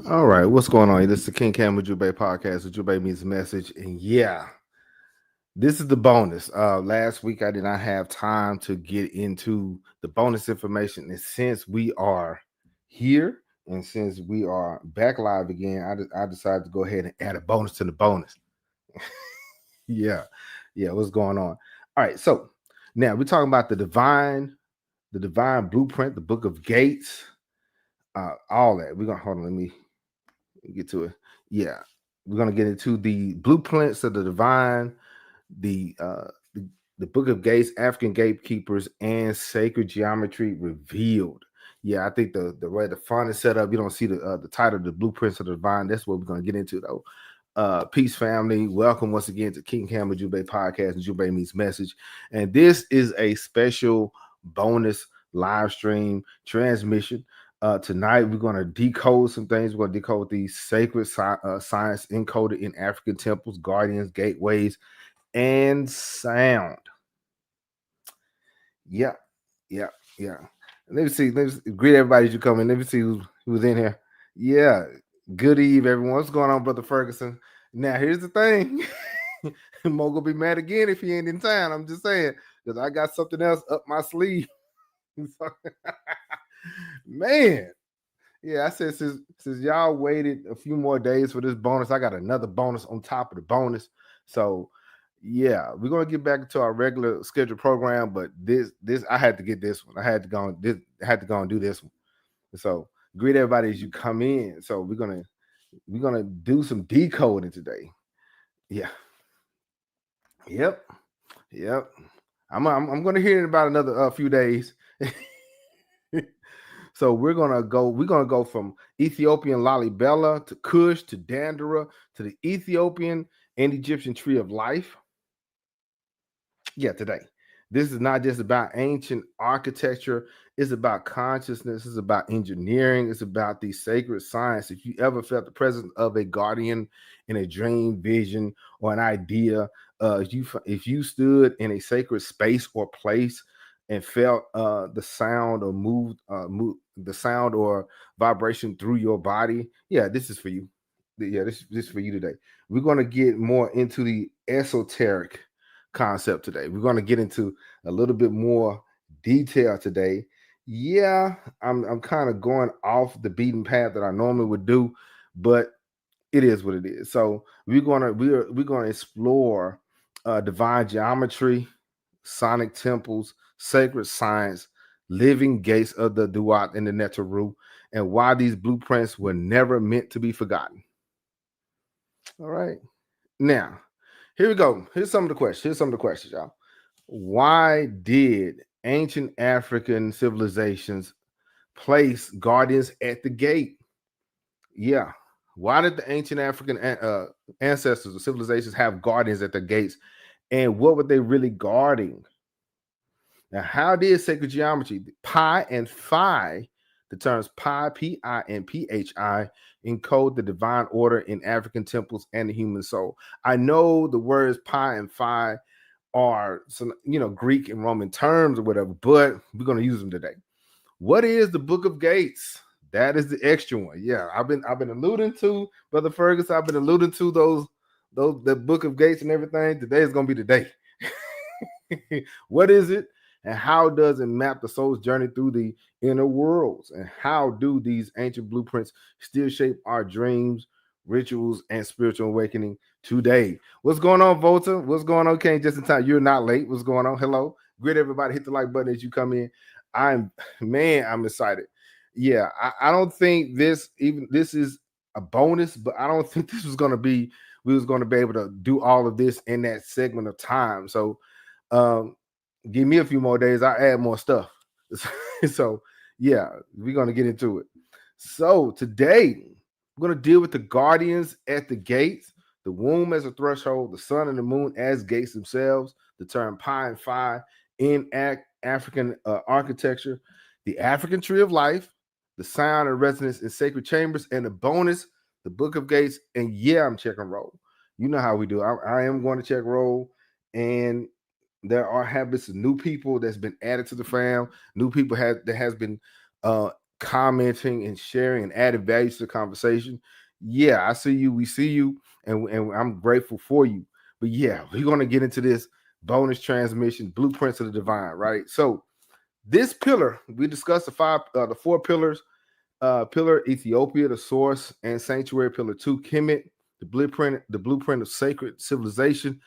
All right, what's going on? This is the King Cam Ujumbe Podcast. Ujumbe means message, and yeah, this is the bonus. Last week I did not have time to get into the bonus information, and since we are here and since we are back live again, I decided to go ahead and add a bonus to the bonus. yeah, yeah, what's going on? All right, so now we're talking about the divine blueprint, the Book of Gates, all that. We're gonna hold on. Let me get to it. Yeah, we're gonna get into the blueprints of the divine, the uh, the, the Book of Gates, African gatekeepers, and sacred geometry revealed. Yeah, I think the way the font is set up, you don't see the title, the blueprints of the divine. That's what we're gonna get into though. Peace, family. Welcome once again to King Cam Ujumbe Podcast and Ujumbe Meets Message. And this is a special bonus live stream transmission. Tonight, we're going to decode some things. We're going to decode the sacred science encoded in African temples, guardians, gateways, and sound. Yeah, yeah, yeah. Let me see. Let me greet everybody as you come in. Let me see who's in here. Yeah. Good eve, everyone. What's going on, Brother Ferguson? Now, here's the thing. Mo gonna be mad again if he ain't in town. I'm just saying, because I got something else up my sleeve. Man. Yeah, I said since y'all waited a few more days for this bonus, I got another bonus on top of the bonus. So yeah, we're gonna get back to our regular scheduled program, but this I had to get this one. I had to go and do this one. So greet everybody as you come in. So we're gonna do some decoding today. Yeah. Yep. Yep. I'm gonna hear in about another few days. So we're gonna go from Ethiopian Lalibela to Kush to Dandara to the Ethiopian and Egyptian tree of life. Yeah, today. This is not just about ancient architecture, it's about consciousness, it's about engineering, it's about the sacred science. If you ever felt the presence of a guardian in a dream, vision, or an idea, if you stood in a sacred space or place and felt the sound or the sound or vibration through your body, yeah, this is for you. Yeah, this is for you today. We're going to get more into the esoteric concept today. We're going to get into a little bit more detail today. Yeah, I'm kind of going off the beaten path that I normally would do, but it is what it is. So we're gonna explore divine geometry, sonic temples, sacred science, living gates of the Duat and the Netaru, and why these blueprints were never meant to be forgotten. All right. Now, here we go. Here's some of the questions, y'all. Why did ancient African civilizations place guardians at the gate? Yeah. Why did the ancient African ancestors or civilizations have guardians at the gates? And what were they really guarding? Now, how did sacred geometry, pi and phi, the terms pi, pi, and phi, encode the divine order in African temples and the human soul? I know the words pi and phi are some, Greek and Roman terms or whatever, but we're going to use them today. What is the Book of Gates? That is the extra one. Yeah, I've been alluding to Brother Ferguson. I've been alluding to the Book of Gates and everything. Today is going to be the day. What is it? And how does it map the soul's journey through the inner worlds? And how do these ancient blueprints still shape our dreams, rituals, and spiritual awakening today? What's going on, Volta? What's going on, Kane? Just in time. You're not late. What's going on? Hello. Great, everybody. Hit the like button as you come in. I'm excited. Yeah, I don't think this is a bonus, but I don't think we was going to be able to do all of this in that segment of time. So give me a few more days, I'll add more stuff. So yeah, we're going to get into it. So today we're going to deal with the guardians at the gates, the womb as a threshold, the sun and the moon as gates themselves, the term pi and phi in African architecture, the African tree of life, the sound and resonance in sacred chambers, and the bonus, the Book of Gates. And yeah, I'm checking roll. You know how we do. I am going to check roll, and there are habits of new people that's been added to the fam. New people that has been commenting and sharing and adding value to the conversation. Yeah, I see you. We see you, and I'm grateful for you. But yeah, we're going to get into this bonus transmission, blueprints of the divine, right? So this pillar, we discussed the four pillars. Pillar Ethiopia, the source and sanctuary. Pillar 2, Kemet, the blueprint of sacred civilization.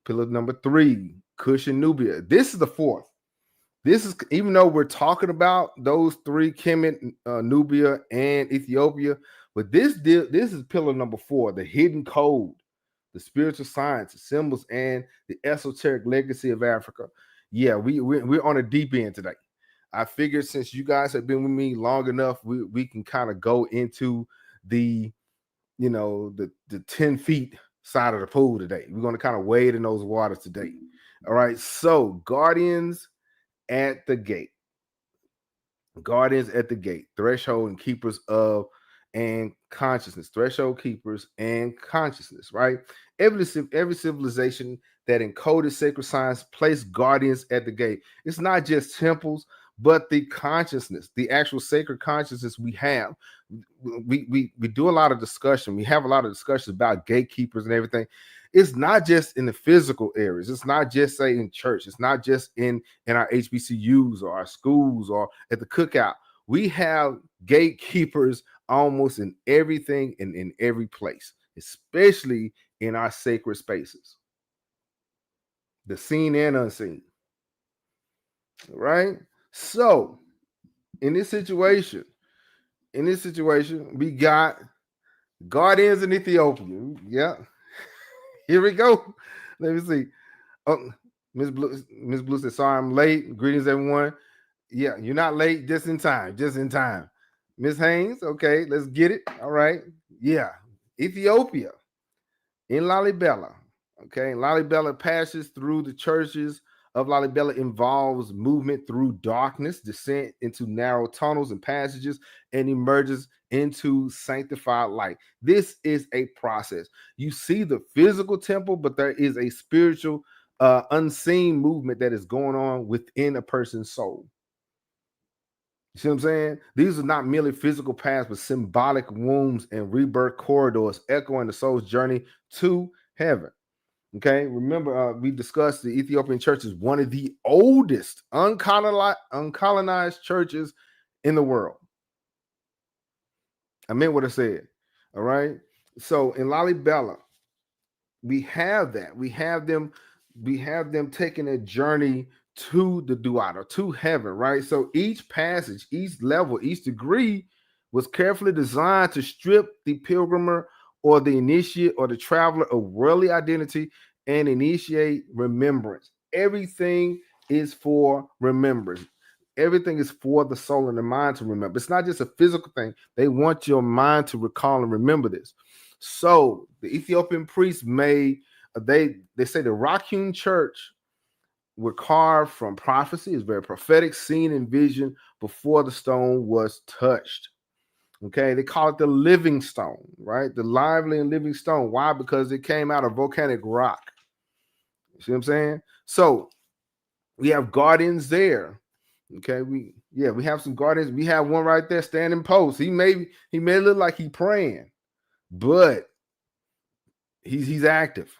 Pillar number 3, Kush and Nubia. This is the fourth. This is, even though we're talking about those 3, Kemet, Nubia, and Ethiopia, but this is pillar number 4, the hidden code, the spiritual science, the symbols, and the esoteric legacy of Africa. Yeah, we're on a deep end today. I figured since you guys have been with me long enough, we can kind of go into the 10 feet side of the pool today. We're going to kind of wade in those waters today. All right. So guardians at the gate. Guardians at the gate. Threshold and keepers of and consciousness. Threshold keepers and consciousness, right? Every civilization that encoded sacred science placed guardians at the gate. It's not just temples, but the consciousness, the actual sacred consciousness we have. We do a lot of discussion. We have a lot of discussions about gatekeepers and everything. It's not just in the physical areas. It's not just, say, in church. It's not just in our HBCUs or our schools or at the cookout. We have gatekeepers almost in everything and in every place, especially in our sacred spaces, the seen and unseen. Right? So in this situation, we got guardians in Ethiopia. Yeah. Here we go. Let me see. Oh, Miss Blue said, sorry, I'm late. Greetings, everyone. Yeah, you're not late, just in time. Miss Haynes, okay, let's get it. All right. Yeah. Ethiopia in Lalibela. Okay. Lalibela passes through the churches of Lalibela, involves movement through darkness, descent into narrow tunnels and passages, and emerges into sanctified light. This is a process. You see the physical temple, but there is a spiritual, unseen movement that is going on within a person's soul. You see what I'm saying? These are not merely physical paths, but symbolic wombs and rebirth corridors echoing the soul's journey to heaven. Okay, remember we discussed the Ethiopian church is one of the oldest uncolonized churches in the world. I meant what I said. All right. So in Lalibela, we have that. We have them taking a journey to the Duat, or to heaven, right? So each passage, each level, each degree was carefully designed to strip the pilgrimer or the initiate or the traveler of worldly identity and initiate remembrance. Everything is for remembrance. Everything is for the soul and the mind to remember. It's not just a physical thing. They want your mind to recall and remember this. So the Ethiopian priests they say the rock-hewn church were carved from prophecy. It's very prophetic, seen in vision before the stone was touched. Okay, they call it the living stone, right? The lively and living stone. Why? Because it came out of volcanic rock. You see what I'm saying? So we have guardians there. Okay, we have some guardians. We have one right there standing post. He may look like he's praying, but he's active.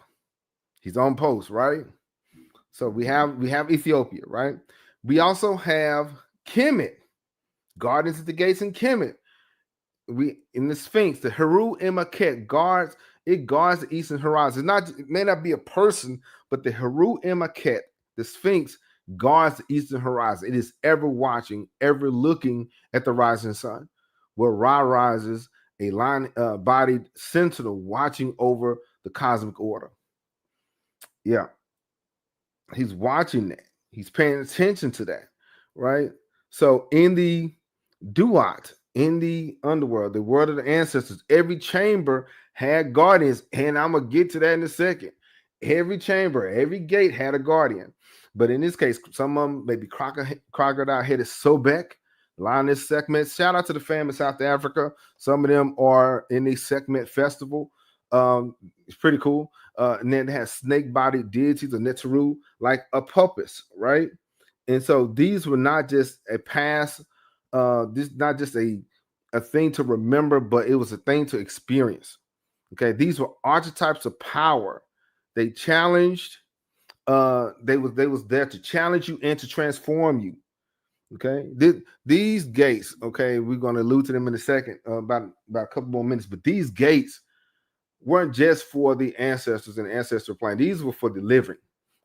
He's on post, right? So we have Ethiopia, right? We also have Kemet, guardians at the gates in Kemet. We in the Sphinx, the Heru Emaket guards the eastern horizon. It may not be a person, but the Heru Emaket, the Sphinx, guards the eastern horizon. It is ever watching, ever looking at the rising sun, where Ra rises, a lion-bodied sentinel watching over the cosmic order. Yeah, he's watching that. He's paying attention to that, right? So in the Duat, in the underworld, the world of the ancestors, every chamber had guardians, and I'm gonna get to that in a second. Every chamber, every gate had a guardian, but in this case, some of them maybe crocodile-headed Sobek, lioness Sekhmet. Shout out to the fam in South Africa. Some of them are in the Sekhmet festival. It's pretty cool. And then it has snake-bodied deities, a Neteru, like a Apupus, right? And so these were not just a pass this is not just a thing to remember, but it was a thing to experience. Okay, these were archetypes of power. They challenged. They was there to challenge you and to transform you. Okay, these gates. Okay, we're going to allude to them in a second, about a couple more minutes. But these gates weren't just for the ancestors and the ancestral plane. These were for the living,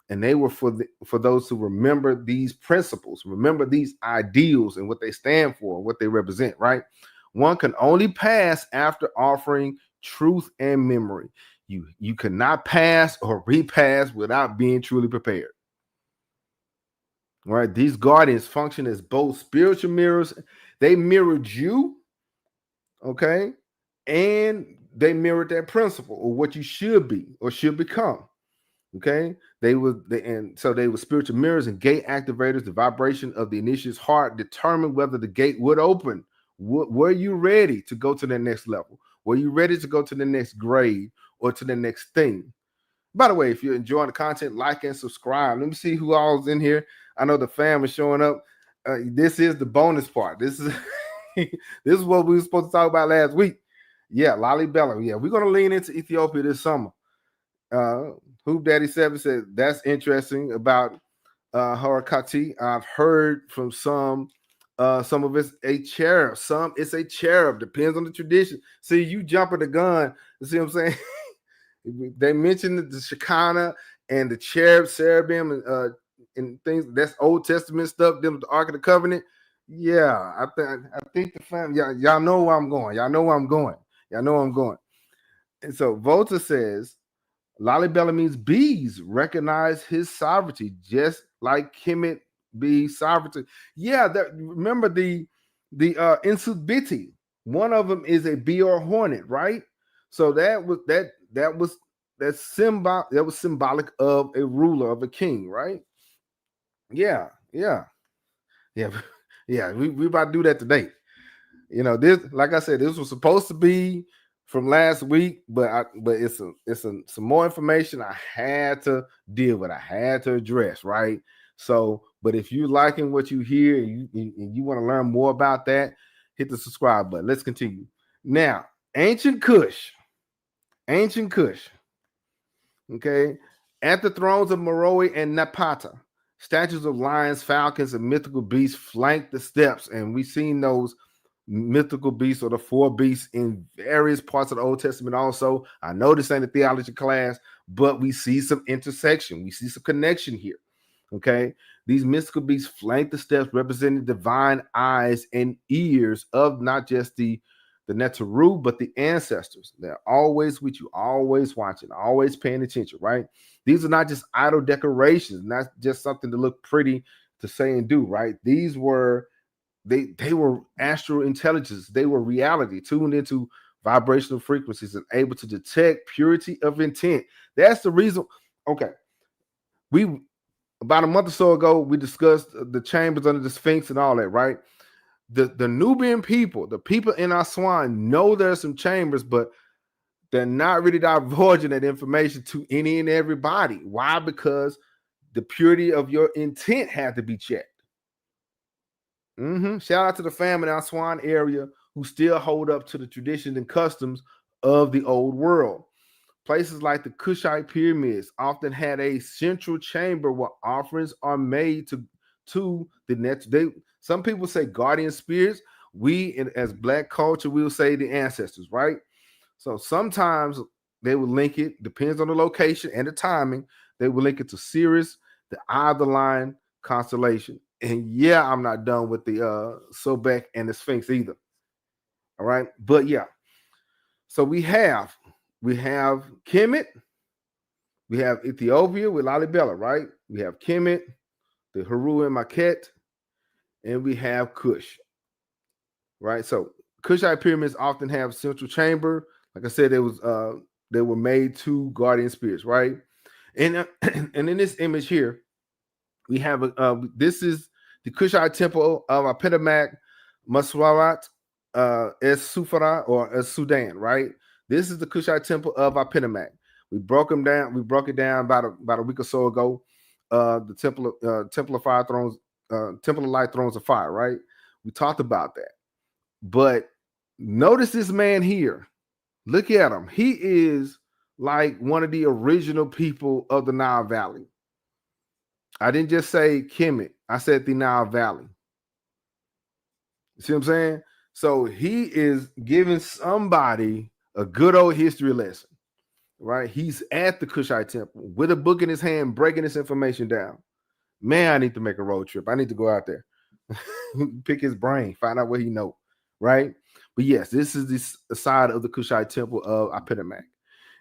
and they were for those who remember these principles, remember these ideals and what they stand for, what they represent. Right? One can only pass after offering truth and memory. You cannot pass or repass without being truly prepared. Right? These guardians function as both spiritual mirrors. They mirrored you, okay, and they mirrored that principle or what you should be or should become. Okay, and so they were spiritual mirrors and gate activators. The vibration of the initiate's heart determined whether the gate would open. Were you ready to go to the next level? Were you ready to go to the next grade or to the next thing? By the way, if you're enjoying the content, like and subscribe. Let me see who all's in here. I know the fam is showing up. This is the bonus part. This is this is what we were supposed to talk about last week. Yeah, Lalibela. Yeah, we're gonna lean into Ethiopia this summer. Hoop Daddy 7 said that's interesting about Harakati. I've heard from some of it's a cherub. Some it's a cherub. Depends on the tradition. See, you jumping the gun. You see what I'm saying? They mentioned the Shekinah and the cherubim and things. That's Old Testament stuff. Them the Ark of the Covenant. Yeah, I think the family. Y'all know where I'm going. Y'all know where I'm going. Y'all know where I'm going. And so Volta says, Lalibela means bees recognize his sovereignty, just like Kemet bees sovereignty. Yeah, remember the Insubiti. One of them is a bee or hornet, right? So that was symbolic of a ruler, of a king, right? Yeah. We about to do that today. You know, this, like I said, this was supposed to be from last week, but it's some more information I had to deal with. I had to address, right? So, but if you liking what you hear and you want to learn more about that, hit the subscribe button. Let's continue. Now, ancient Kush. Okay, at the thrones of Meroe and Napata, statues of lions, falcons, and mythical beasts flank the steps, and we've seen those mythical beasts or the four beasts in various parts of the Old Testament. Also, I know this ain't a theology class, but we see some intersection, we see some connection here. Okay, these mystical beasts flank the steps, representing divine eyes and ears of not just the Netaru, but the ancestors. They're always with you, always watching, always paying attention, right? These are not just idle decorations, not just something to look pretty to say and do, right? These were they were astral intelligence. They were reality, tuned into vibrational frequencies and able to detect purity of intent. That's the reason. Okay, we about a month or so ago, we discussed the chambers under the Sphinx and all that, right? The Nubian people, the people in Aswan know there's some chambers, but they're not really divulging that information to any and everybody. Why? Because the purity of your intent had to be checked. Shout out to the family in Aswan area who still hold up to the traditions and customs of the old world. Places like the Kushite pyramids often had a central chamber where offerings are made to the next. Some people say guardian spirits. We, as Black culture, we will say the ancestors, right? So sometimes they will link it, depends on the location and the timing. They will link it to Sirius, the Eye of the Lion constellation. And yeah, I'm not done with the Sobek and the Sphinx either. All right, but yeah. So we have Kemet, we have Ethiopia with Lalibela, right? We have Kemet, the Heru and Maquette, and we have Kush, right? So Kushite pyramids often have central chamber. Like I said, they were made to guardian spirits, right? And and in this image here, we have this is the Kushite temple of Apetamak Maswarat Es Sufara or Es Sudan, right? This is the Kushite temple of Apetamak. We broke them down. We broke it down about a week or so ago. The temple of fire thrones, temple of light thrones of fire, right? We talked about that. But notice this man here. Look at him. He is like one of the original people of the Nile Valley. I didn't just say Kemet. I said the Nile Valley. You see what I'm saying? So he is giving somebody a good old history lesson, right? He's at the Kushite temple with a book in his hand, breaking this information down. Man, I need to make a road trip. I need to go out there, pick his brain, find out what he knows, right? But yes, this is the side of the Kushite temple of Apetamak.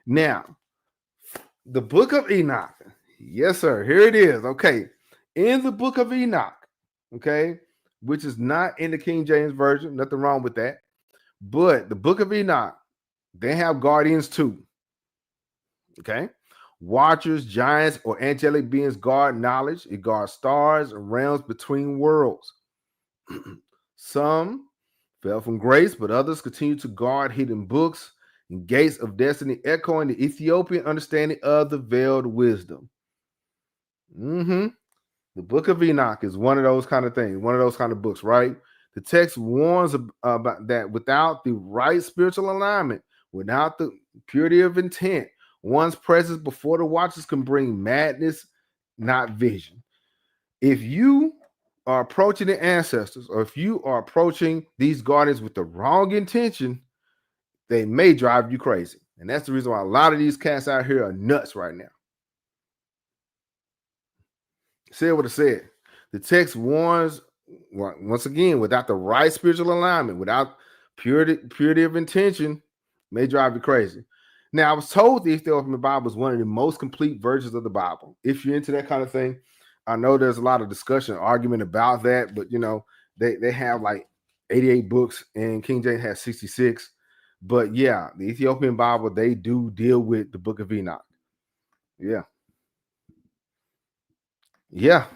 Now, the book of Enoch. Yes, sir. Here it is. Okay. In the book of Enoch, okay, which is not in the King James Version. Nothing wrong with that. But the book of Enoch, they have guardians too. Okay. Watchers, giants, or angelic beings guard knowledge. It guards stars and realms between worlds. Some fell from grace, but others continue to guard hidden books and gates of destiny, echoing the Ethiopian understanding of the veiled wisdom. The book of Enoch is one of those kind of things, one of those kind of books, right? The text warns about that without the right spiritual alignment, without the purity of intent, one's presence before the watchers can bring madness, not vision. If you are approaching the ancestors, or if you are approaching these guardians with the wrong intention, they may drive you crazy. And that's the reason why a lot of these cats out here are nuts right now. Said what it said. The text warns, once again, without the right spiritual alignment, without purity of intention, may drive you crazy. Now, I was told the Ethiopian Bible is one of the most complete versions of the Bible. If you're into that kind of thing, I know there's a lot of discussion, argument about that, but they have like 88 books and King James has 66. But yeah, the Ethiopian Bible, they do deal with the book of Enoch. Yeah. Yeah.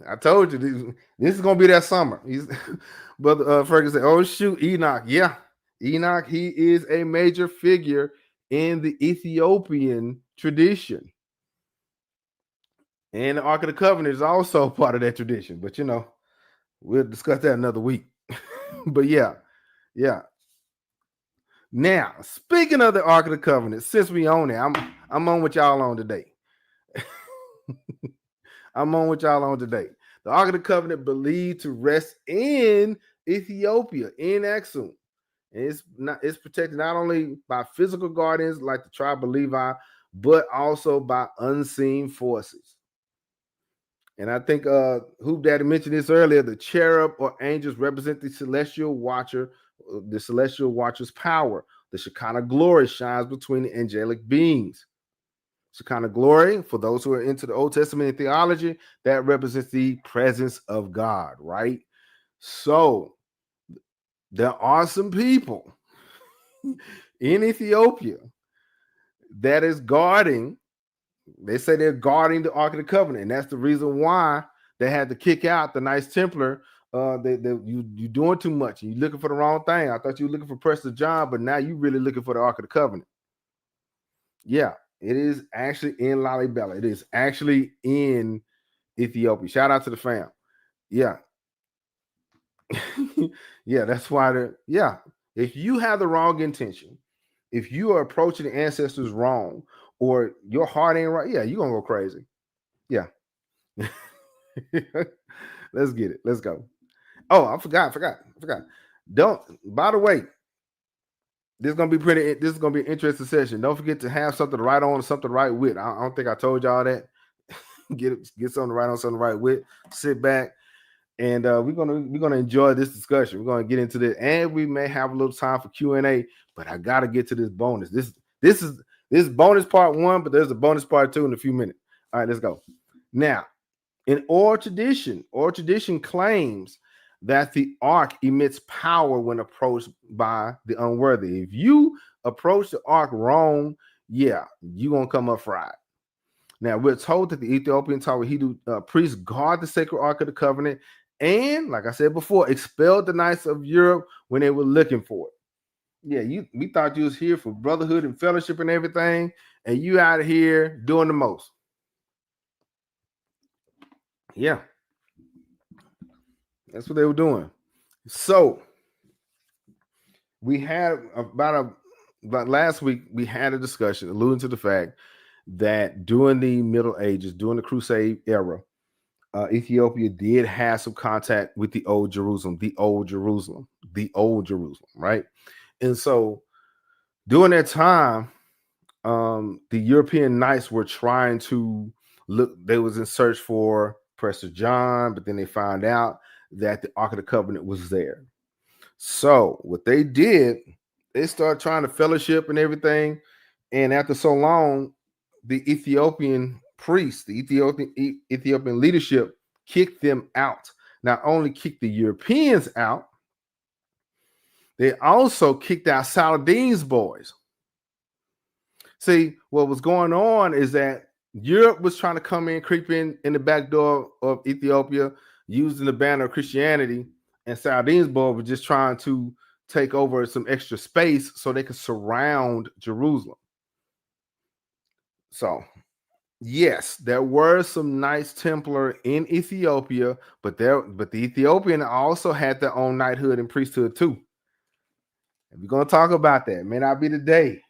I told you this is gonna be that summer. But Ferguson said, "Oh shoot, Enoch, yeah, Enoch. He is a major figure in the Ethiopian tradition, and the Ark of the Covenant is also part of that tradition. But we'll discuss that another week. But yeah. Now, speaking of the Ark of the Covenant, since we own it, I'm on with y'all on today. The Ark of the Covenant believed to rest in Ethiopia, in Axum. And it's protected not only by physical guardians like the tribe of Levi, but also by unseen forces. And I think Hoop Daddy mentioned this earlier. The cherub or angels represent the celestial watcher, the celestial watcher's power. The Shekinah glory shines between the angelic beings. Shekinah glory, for those who are into the Old Testament and theology, that represents the presence of God, right? So there are some people in Ethiopia that is guarding. They say they're guarding the Ark of the Covenant, and that's the reason why they had to kick out the Knights Templar. You doing too much. You looking for the wrong thing. I thought you were looking for Prester John, but now you really looking for the Ark of the Covenant. Yeah, it is actually in Lalibela. It is actually in Ethiopia. Shout out to the fam. Yeah. Yeah, that's why if you have the wrong intention, if you are approaching the ancestors wrong, or your heart ain't right, yeah, you're gonna go crazy. Yeah. Let's get it. Let's go. Oh, I forgot. By the way, this is gonna be an interesting session. Don't forget to have something to write on, something to write with. I don't think I told y'all that. Get something to write on, something to write with. Sit back, and we're gonna enjoy this discussion. We're gonna get into this, and we may have a little time for Q&A. But I gotta get to this bonus. This is bonus part 1, but there's a bonus part 2 in a few minutes. All right, let's go. Now, in oral tradition claims that the ark emits power when approached by the unworthy. If you approach the ark wrong, yeah, you're gonna come up fried. Now, we're told that the Ethiopian Tawahedo priests guard the sacred Ark of the Covenant, and like I said before, expelled the Knights of Europe when they were looking for it. Yeah, we thought you was here for brotherhood and fellowship and everything, and you out of here doing the most. Yeah. That's what they were doing. So we had about last week, we had a discussion alluding to the fact that during the Middle Ages, during the Crusade era, Ethiopia did have some contact with the old Jerusalem, right? And so during that time, the European knights were trying to look, they was in search for Prester John, but then they found out that the Ark of the Covenant was there. So what they did, they started trying to fellowship and everything. And after so long, the Ethiopian priests, the Ethiopian leadership kicked them out. Not only kicked the Europeans out, they also kicked out Saladin's boys. See, what was going on is that Europe was trying to come in, creep in the back door of Ethiopia, using the banner of Christianity, and Saladin's boys were just trying to take over some extra space so they could surround Jerusalem. So, yes, there were some Knights Templar in Ethiopia, but the Ethiopian also had their own knighthood and priesthood too. And we're going to talk about that. It may not be today,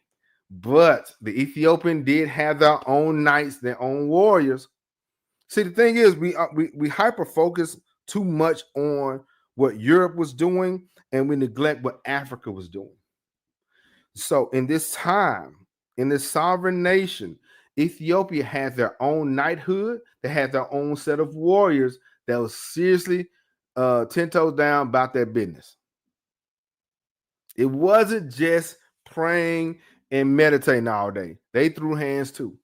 but the Ethiopian did have their own knights, their own warriors. See, the thing is, we hyper focus too much on what Europe was doing, and we neglect what Africa was doing. So in this time, in this sovereign nation, Ethiopia had their own knighthood. They had their own set of warriors that was seriously 10 toes down about their business. It wasn't just praying and meditating all day. They threw hands too.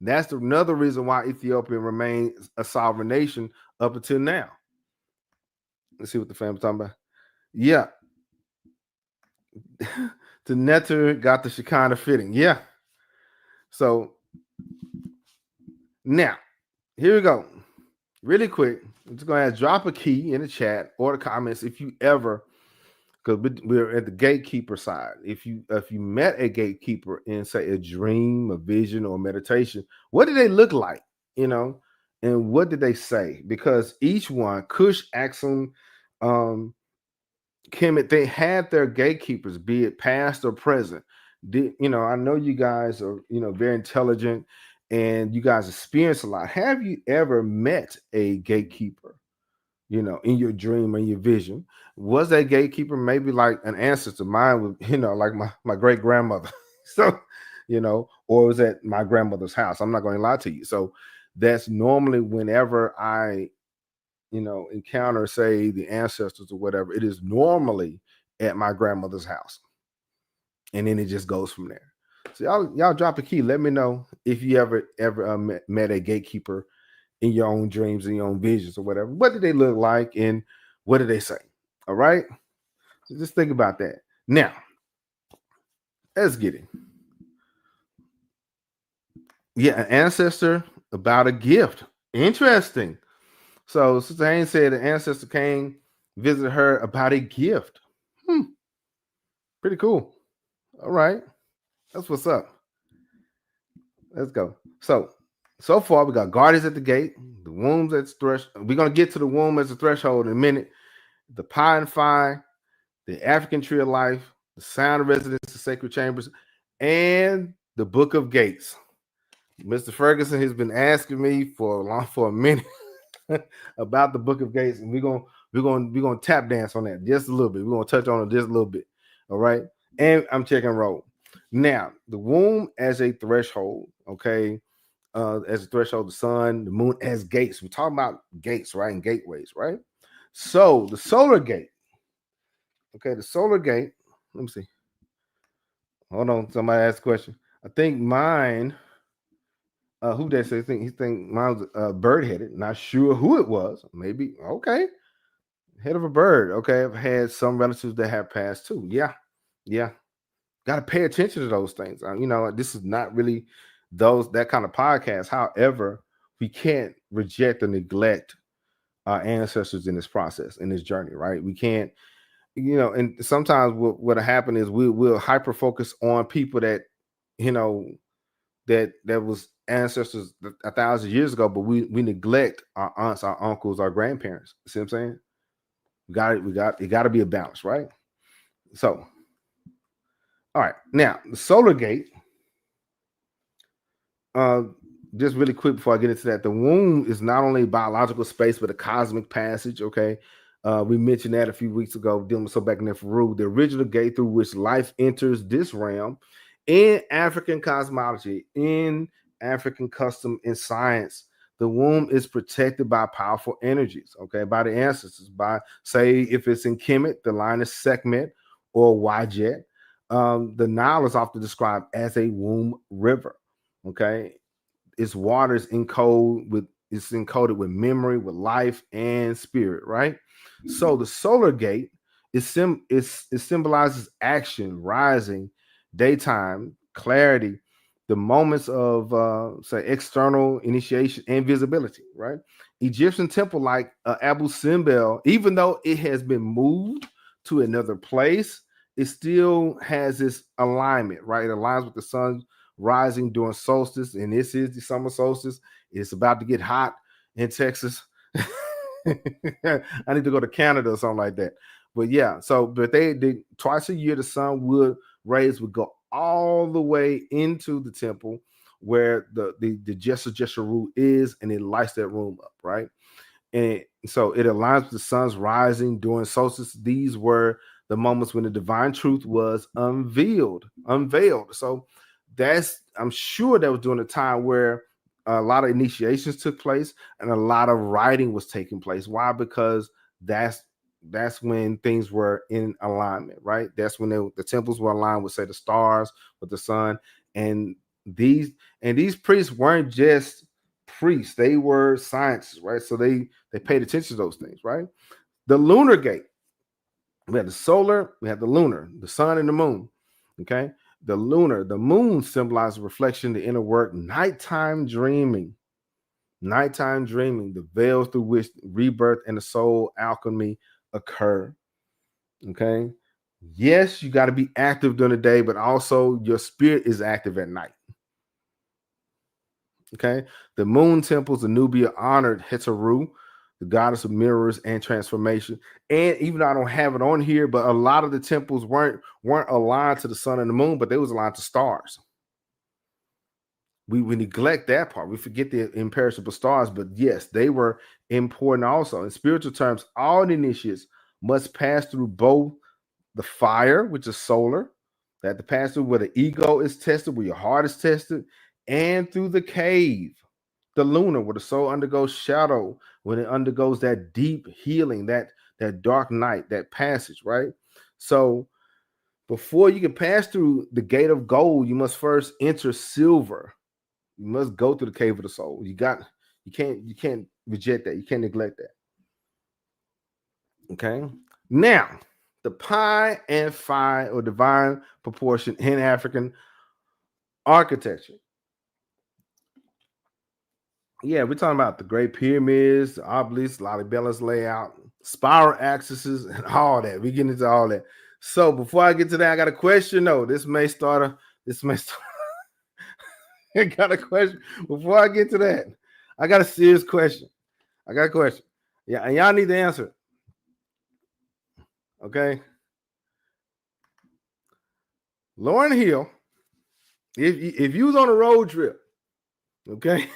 That's another reason why Ethiopia remains a sovereign nation up until now. Let's see what the family's talking about. Yeah. The Netter got the Shekinah fitting. Yeah. So now, here we go. Really quick. I'm just going to drop a key in the chat or the comments if you ever, because we're at the gatekeeper side. If you met a gatekeeper in, say, a dream, a vision, or meditation, what did they look like? And what did they say? Because each one, Cush, Axum, Kemet, they had their gatekeepers, be it past or present. I know you guys are, very intelligent and you guys experience a lot. Have you ever met a gatekeeper, in your dream or your vision? Was that gatekeeper maybe like an ancestor? Mine was, like my great grandmother. So, or was at my grandmother's house. I'm not going to lie to you. So that's normally whenever I, encounter, say, the ancestors or whatever, it is normally at my grandmother's house. And then it just goes from there. So y'all drop a key. Let me know if you ever met a gatekeeper in your own dreams and your own visions or whatever. What did they look like and what did they say? All right. So just think about that. Now, let's get it. Yeah, an ancestor about a gift. Interesting. So Sister Haynes said an ancestor came, visited her about a gift. Pretty cool. All right. That's what's up. Let's go. So far, we got guardians at the gate, the wombs at the threshold. We're going to get to the womb as the threshold in a minute. The pie and fire, the African tree of life, the sound of residence, the sacred chambers, and the book of gates. Mr. Ferguson has been asking me for a minute about the book of gates, and we're gonna tap dance on that just a little bit. We're gonna touch on it just a little bit. All right. And I'm checking roll. Now, the womb as a threshold, okay, as a threshold, the sun, the moon as gates. We're talking about gates, right? And gateways, right? So the solar gate. Okay, the solar gate. Let me see. Hold on. Somebody asked a question. I think mine. Who that says he think mine was bird-headed. Not sure who it was. Maybe okay. Head of a bird. Okay, I've had some relatives that have passed too. Yeah. Got to pay attention to those things. This is not really that kind of podcast. However, we can't reject or neglect our ancestors in this process, in this journey, right? We can't, and sometimes what'll happen is we'll hyper focus on people that, that was ancestors 1,000 years ago, but we neglect our aunts, our uncles, our grandparents. See what I'm saying? It got to be a balance, right? So, all right. Now, the solar gate. Just really quick before I get into that, the womb is not only a biological space, but a cosmic passage. Okay. We mentioned that a few weeks ago, dealing with so back in there for Rue, the original gate through which life enters this realm in African cosmology, in African custom and science. The womb is protected by powerful energies, okay, by the ancestors. By, say, if it's in Kemet, the line is Sekhmet or Wajet. The Nile is often described as a womb river. Okay, its waters encoded with memory, with life and spirit, right? So the solar gate it symbolizes action, rising, daytime, clarity, the moments of say external initiation and visibility, right? Egyptian temple like Abu Simbel, even though it has been moved to another place, it still has this alignment, right? It aligns with the sun rising during solstice, and this is the summer solstice. It's about to get hot in Texas. I need to go to Canada or something like that. But yeah, so but they twice a year the sun would go all the way into the temple where the Jesser is, and it lights that room up, right? And so it aligns with the sun's rising during solstice. These were the moments when the divine truth was unveiled. So I'm sure that was during a time where a lot of initiations took place and a lot of writing was taking place. Why? Because that's when things were in alignment, right? That's when the temples were aligned with, say, the stars, with the sun, and these priests weren't just priests; they were scientists, right? So they paid attention to those things, right? The lunar gate. We have the solar, we have the lunar, the sun and the moon. Okay. The moon symbolizes reflection, the inner work, nighttime dreaming, the veils through which rebirth and the soul alchemy occur. Okay. Yes, you got to be active during the day, but also your spirit is active at night. Okay. The moon temples of Nubia honored Heteru, the goddess of mirrors and transformation. And even though I don't have it on here, but a lot of the temples weren't aligned to the sun and the moon, but they was aligned to stars. We neglect that part. We forget the imperishable stars, but yes, they were important also. In spiritual terms, all the initiates must pass through both the fire, which is solar, that to pass through where the ego is tested, where your heart is tested, and through the cave, the lunar, where the soul undergoes shadow, when it undergoes that deep healing, that dark night, that passage, right? So before you can pass through the gate of gold, you must first enter silver. You must go through the cave of the soul. You can't reject that. You can't neglect that. Okay. Now, the pi and phi, or divine proportion in African architecture. Yeah, we're talking about the Great Pyramids, the obelisks, Lalibela's layout, spiral axes, and all that. We get into all that. So before I get to that, I got a question. No, this may start. I got a question. Before I get to that, I got a serious question. I got a question. Yeah, and y'all need to answer it. Okay. Lauryn Hill, if you was on a road trip, okay,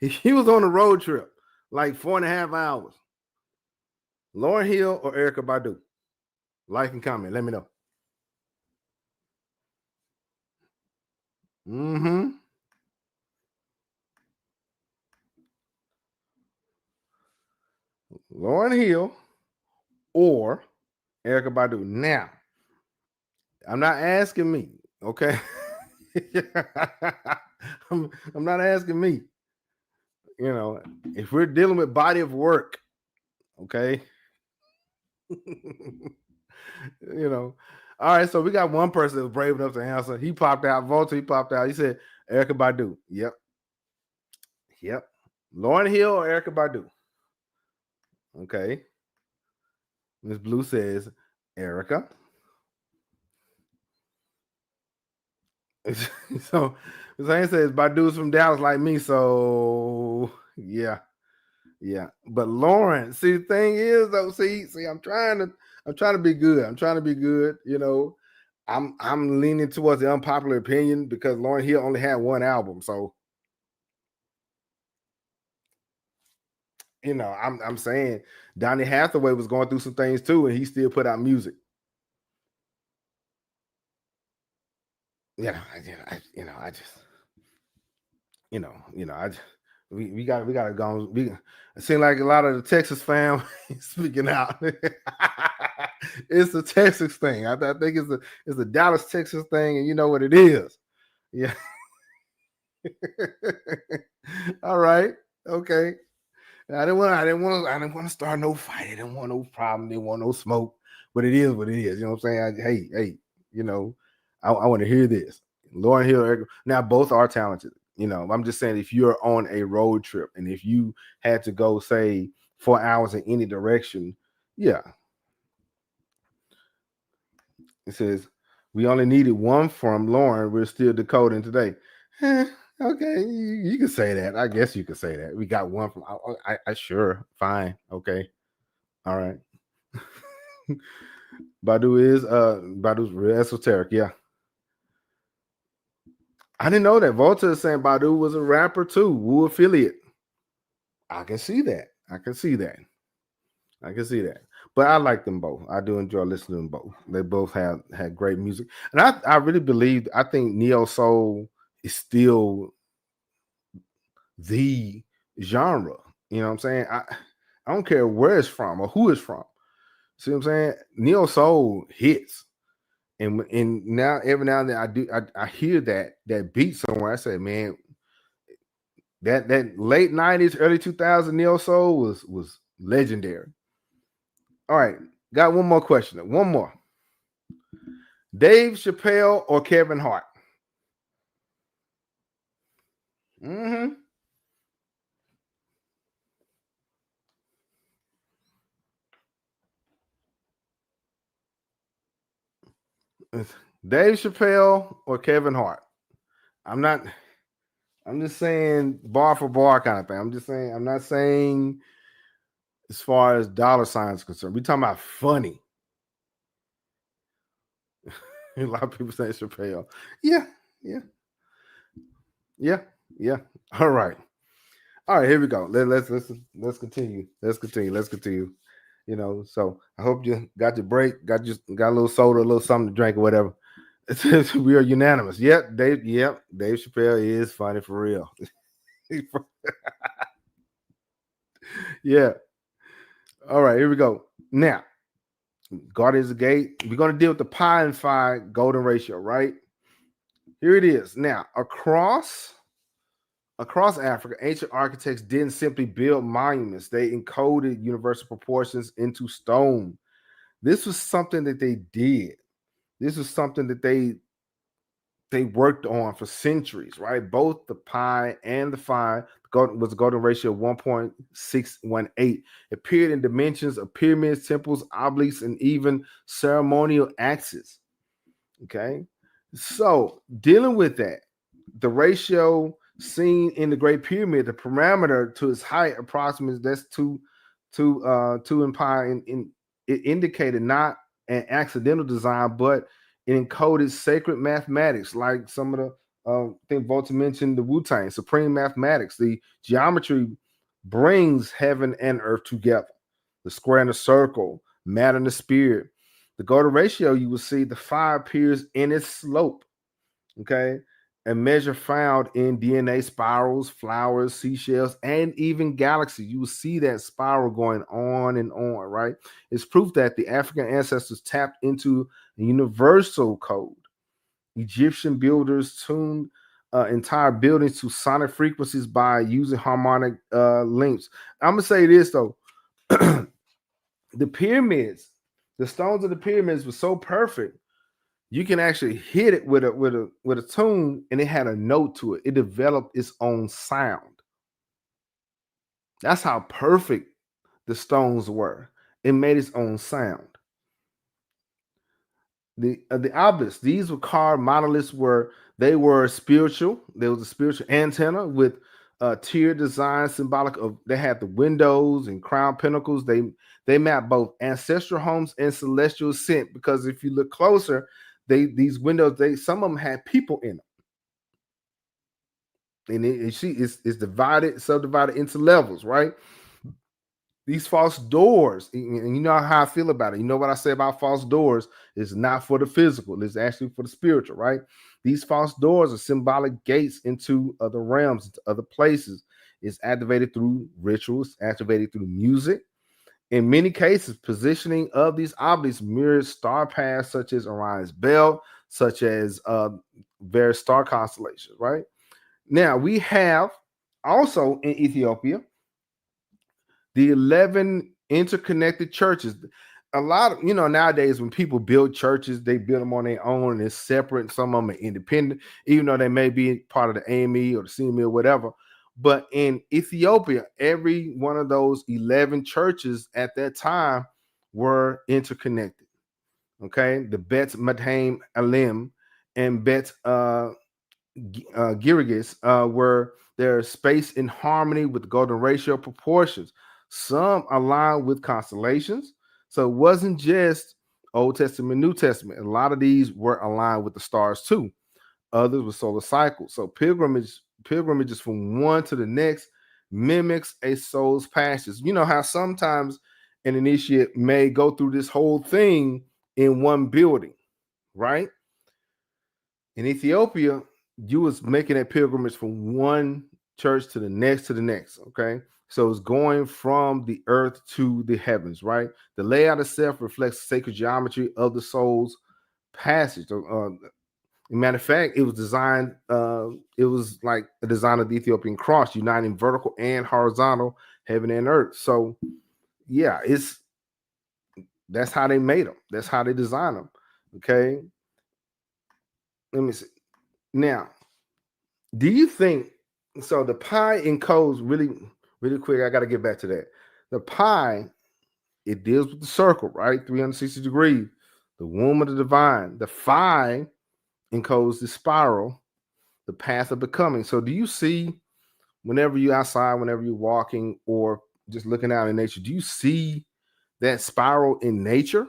if you was on a road trip, like 4.5 hours, Lauryn Hill or Erykah Badu? Like and comment. Let me know. Lauryn Hill or Erykah Badu. Now, I'm not asking me, okay? I'm not asking me. You know, if we're dealing with body of work, okay? You know. All right, so we got one person that was brave enough to answer. He popped out. Volta, he popped out. He said Erykah Badu. Yep. Lauryn Hill or Erykah Badu? Okay. Miss Blue says Erykah. So Zane says Badu's from Dallas like me. So yeah. Yeah. But Lauren, see, the thing is though, see, I'm trying to be good. I'm trying to be good, you know. I'm leaning towards the unpopular opinion because Lauren Hill only had one album. So, you know, I'm saying Donny Hathaway was going through some things too, and he still put out music. I just, I just, we got to go. It seems like a lot of the Texas fam speaking out. It's the Texas thing. I think it's the Dallas, Texas thing, and you know what it is. Yeah. All right. Okay. I didn't want to start no fight. I didn't want no problem. Didn't want no smoke. But it is what it is. You know what I'm saying? Hey, you know, I want to hear this. Lauren Hill. Now both are talented. You know, I'm just saying if you're on a road trip and if you had to go say 4 hours in any direction, yeah. It says we only needed one from Lauren. We're still decoding today. Okay, you can say that. I guess you could say that. We got one from. I sure, fine, okay, all right. Badu's real esoteric. Yeah, I didn't know that. Volta is saying Badu was a rapper too. Wu affiliate. I can see that. I can see that. But I like them both. I do enjoy listening to them both. They both had great music, and I really believe. I think neo soul is still the genre. You know what I'm saying? I don't care where it's from or who it's from. See what I'm saying? Neo soul hits. And now every now and then I hear that beat somewhere. I say, man, that late 90s, early 2000 neo soul was legendary. All right, got one more question. One more. Dave Chappelle or Kevin Hart? Mm-hmm. Dave Chappelle or Kevin Hart? I'm just saying bar for bar kind of thing. I'm not saying as far as dollar signs concerned. We're talking about funny. A lot of people say Chappelle. Yeah, yeah, yeah, yeah. All right. All right, here we go. Let's continue. Let's continue. You know, so I hope you got your break, got a little soda, a little something to drink or whatever. It says we are unanimous. Dave Chappelle is funny for real. Yeah. All right, here we go. Now, Guardians of the Gate. We're going to deal with the pi and phi golden ratio, right? Here it is. Now, across Africa, ancient architects didn't simply build monuments. They encoded universal proportions into stone. This was something that they did. This was something that they worked on for centuries, right? Both the pi and the phi was a golden ratio of 1.618. Appeared in dimensions of pyramids, temples, obelisks, and even ceremonial axes. Okay. So dealing with that, the ratio seen in the Great Pyramid, the parameter to its height approximately that's two in pi, in it indicated not an accidental design, but it encoded sacred mathematics, like some of the I think Volta mentioned the Wu-Tang, supreme mathematics. The geometry brings heaven and earth together. The square and the circle, matter and the spirit. The golden ratio, you will see the phi appears in its slope. Okay. A measure found in DNA spirals, flowers, seashells, and even galaxies. You will see that spiral going on and on, right? It's proof that the African ancestors tapped into a universal code. Egyptian builders tuned entire buildings to sonic frequencies by using harmonic lengths. I'm gonna say this though. The pyramids, the stones of the pyramids were so perfect you can actually hit it with a tune and it had a note to it. It developed its own sound. That's how perfect the stones were. It made its own sound. The obelisks, these were carved monoliths where they were spiritual. There was a spiritual antenna with tier design symbolic of, they had the windows and crown pinnacles. They map both ancestral homes and celestial ascent, because if you look closer, these windows, some of them had people in them. And it's subdivided into levels, right? These false doors, and you know how I feel about it. You know what I say about false doors is not for the physical, it's actually for the spiritual, right? These false doors are symbolic gates into other realms, into other places. It's activated through rituals, activated through music. In many cases, positioning of these obelisks mirrors star paths such as Orion's belt, such as various star constellations, right? Now, we have also in Ethiopia the 11 interconnected churches. A lot of, nowadays when people build churches, they build them on their own and it's separate. Some of them are independent, even though they may be part of the AME or the CME or whatever. But in Ethiopia, every one of those 11 churches at that time were interconnected. Okay, the Bet Madhaim Alim and Bet Girgis were their space in harmony with golden ratio proportions. Some aligned with constellations, so it wasn't just Old Testament, New Testament. A lot of these were aligned with the stars too. Others were solar cycles. So pilgrimages from one to the next mimics a soul's passage. You know how sometimes an initiate may go through this whole thing in one building, right? In Ethiopia, you was making that pilgrimage from one church to the next, okay? So it's going from the earth to the heavens, right? The layout itself reflects sacred geometry of the soul's passage. Matter of fact, it was designed, it was like a design of the Ethiopian cross, uniting vertical and horizontal, heaven and earth. So yeah, that's how they made them. That's how they designed them. Okay. Let me see. Now, do you think so? The pi encodes really quick. I got to get back to that. The pi, it deals with the circle, right? 360 degrees, the womb of the divine. The phi encodes the spiral, the path of becoming. So, do you see whenever you're outside, whenever you're walking, or just looking out in nature, do you see that spiral in nature?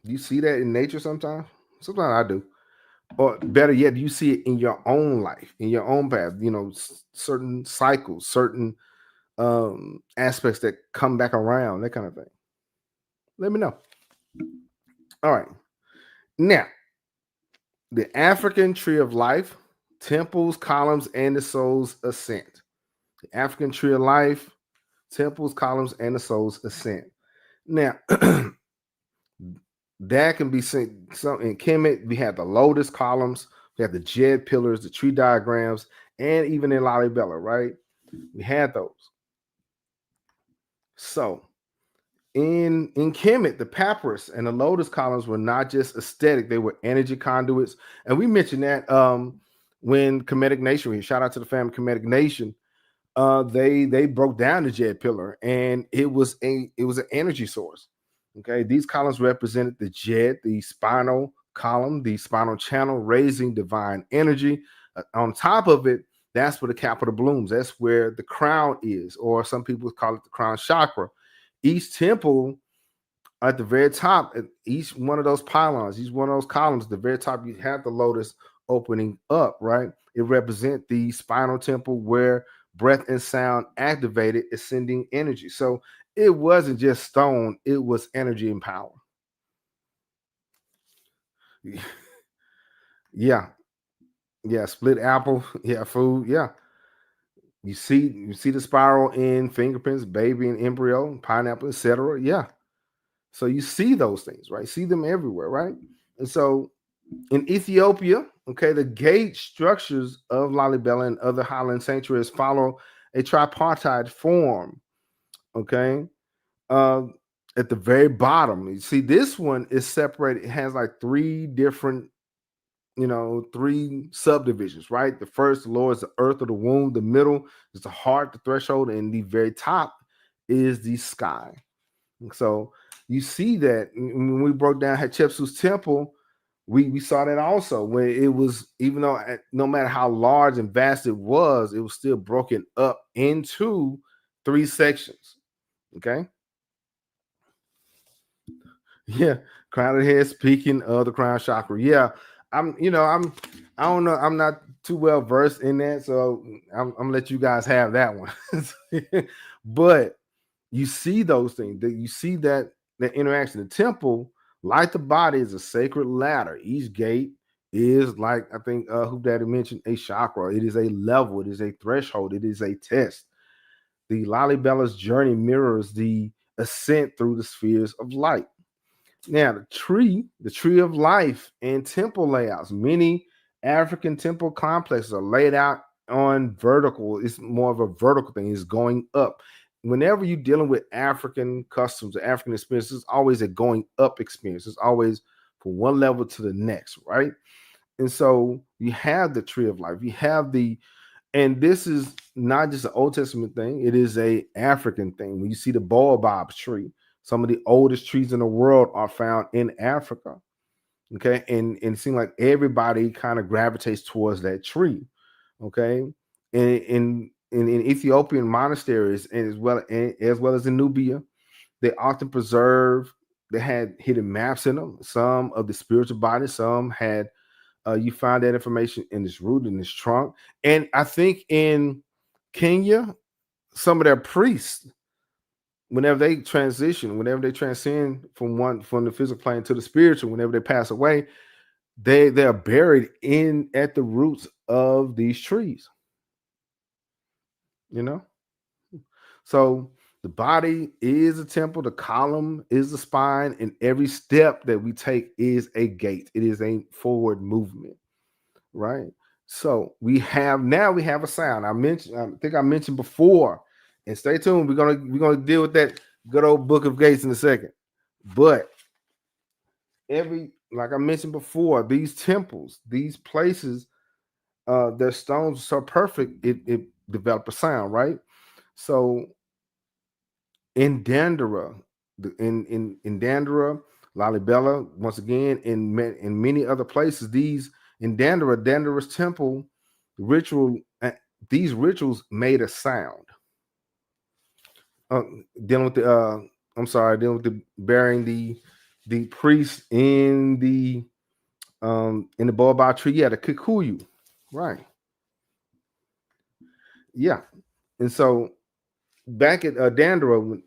Do you see that in nature sometimes? Sometimes I do. Or better yet, do you see it in your own life, in your own path? Certain cycles, certain aspects that come back around, that kind of thing. Let me know. All right. Now, the African tree of life, temples, columns, and the soul's ascent. The African tree of life, temples, columns, and the soul's ascent. Now, that can be seen. So in Kemet, we have the lotus columns, we have the jed pillars, the tree diagrams, and even in Lalibela, right? We had those. So in Kemet, the papyrus and the lotus columns were not just aesthetic, they were energy conduits. And we mentioned that when Kemetic Nation, shout out to the family Kemetic Nation, they broke down the jed pillar, and it was an energy source. Okay, these columns represented the jed, the spinal column, the spinal channel, raising divine energy. On top of it, that's where the capital blooms. That's where the crown is, or some people call it the crown chakra. Each temple at the very top, each one of those pylons, each one of those columns, at the very top, you have the lotus opening up, right? It represents the spinal temple where breath and sound activated ascending energy. So it wasn't just stone, it was energy and power. Yeah. Split apple. Yeah, food. Yeah. You see the spiral in fingerprints, baby and embryo, pineapple, etc. Yeah. So you see those things, right? See them everywhere, right? And so in Ethiopia, okay, the gate structures of Lalibela and other highland sanctuaries follow a tripartite form. Okay. At the very bottom, you see this one is separated. It has like three different, three subdivisions, right? The first, the lower, is the earth or the womb. The middle is the heart, the threshold, and the very top is the sky. And so you see that when we broke down Hatshepsut's temple, We saw that also when it was, even though no matter how large and vast it was still broken up into 3 sections. Okay. Yeah. Crown of the head, speaking of the crown chakra. Yeah. I don't know. I'm not too well versed in that. So I'm gonna let you guys have that one. But you see those things, that you see that interaction. The temple, like the body, is a sacred ladder. Each gate is, like I think who Daddy mentioned, a chakra. It is a level, it is a threshold, it is a test. The Lalibela's journey mirrors the ascent through the spheres of light. Now, the tree of life, and temple layouts. Many African temple complexes are laid out on vertical. It's more of a vertical thing. It's going up. Whenever you're dealing with African customs, African experience, it's always a going up experience. It's always from one level to the next, right? And so you have the tree of life. You have and this is not just an Old Testament thing. It is a African thing. When you see the baobab tree, some of the oldest trees in the world are found in Africa. Okay. And it seems like everybody kind of gravitates towards that tree. Okay. In Ethiopian monasteries, and as well as in Nubia, they often preserve, they had hidden maps in them. Some of the spiritual bodies, some had you find that information in this root, in this trunk. And I think in Kenya, some of their priests, whenever they transcend from the physical plane to the spiritual, whenever they pass away, they're buried at the roots of these trees. So the body is a temple, the column is the spine, and every step that we take is a gate. It is a forward movement, right? So we have a sound. I think I mentioned before, and stay tuned. We're gonna deal with that good old book of gates in a second. But like I mentioned before, these temples, these places, their stones are so perfect, it developed a sound, right? So in Dandara, in Dandara, Lalibela, once again, in many other places, in Dandara's temple these rituals made a sound. Dealing with the burying the priest in the baobab tree. Yeah, the Kikuyu, right? Yeah, and so back at Dandara,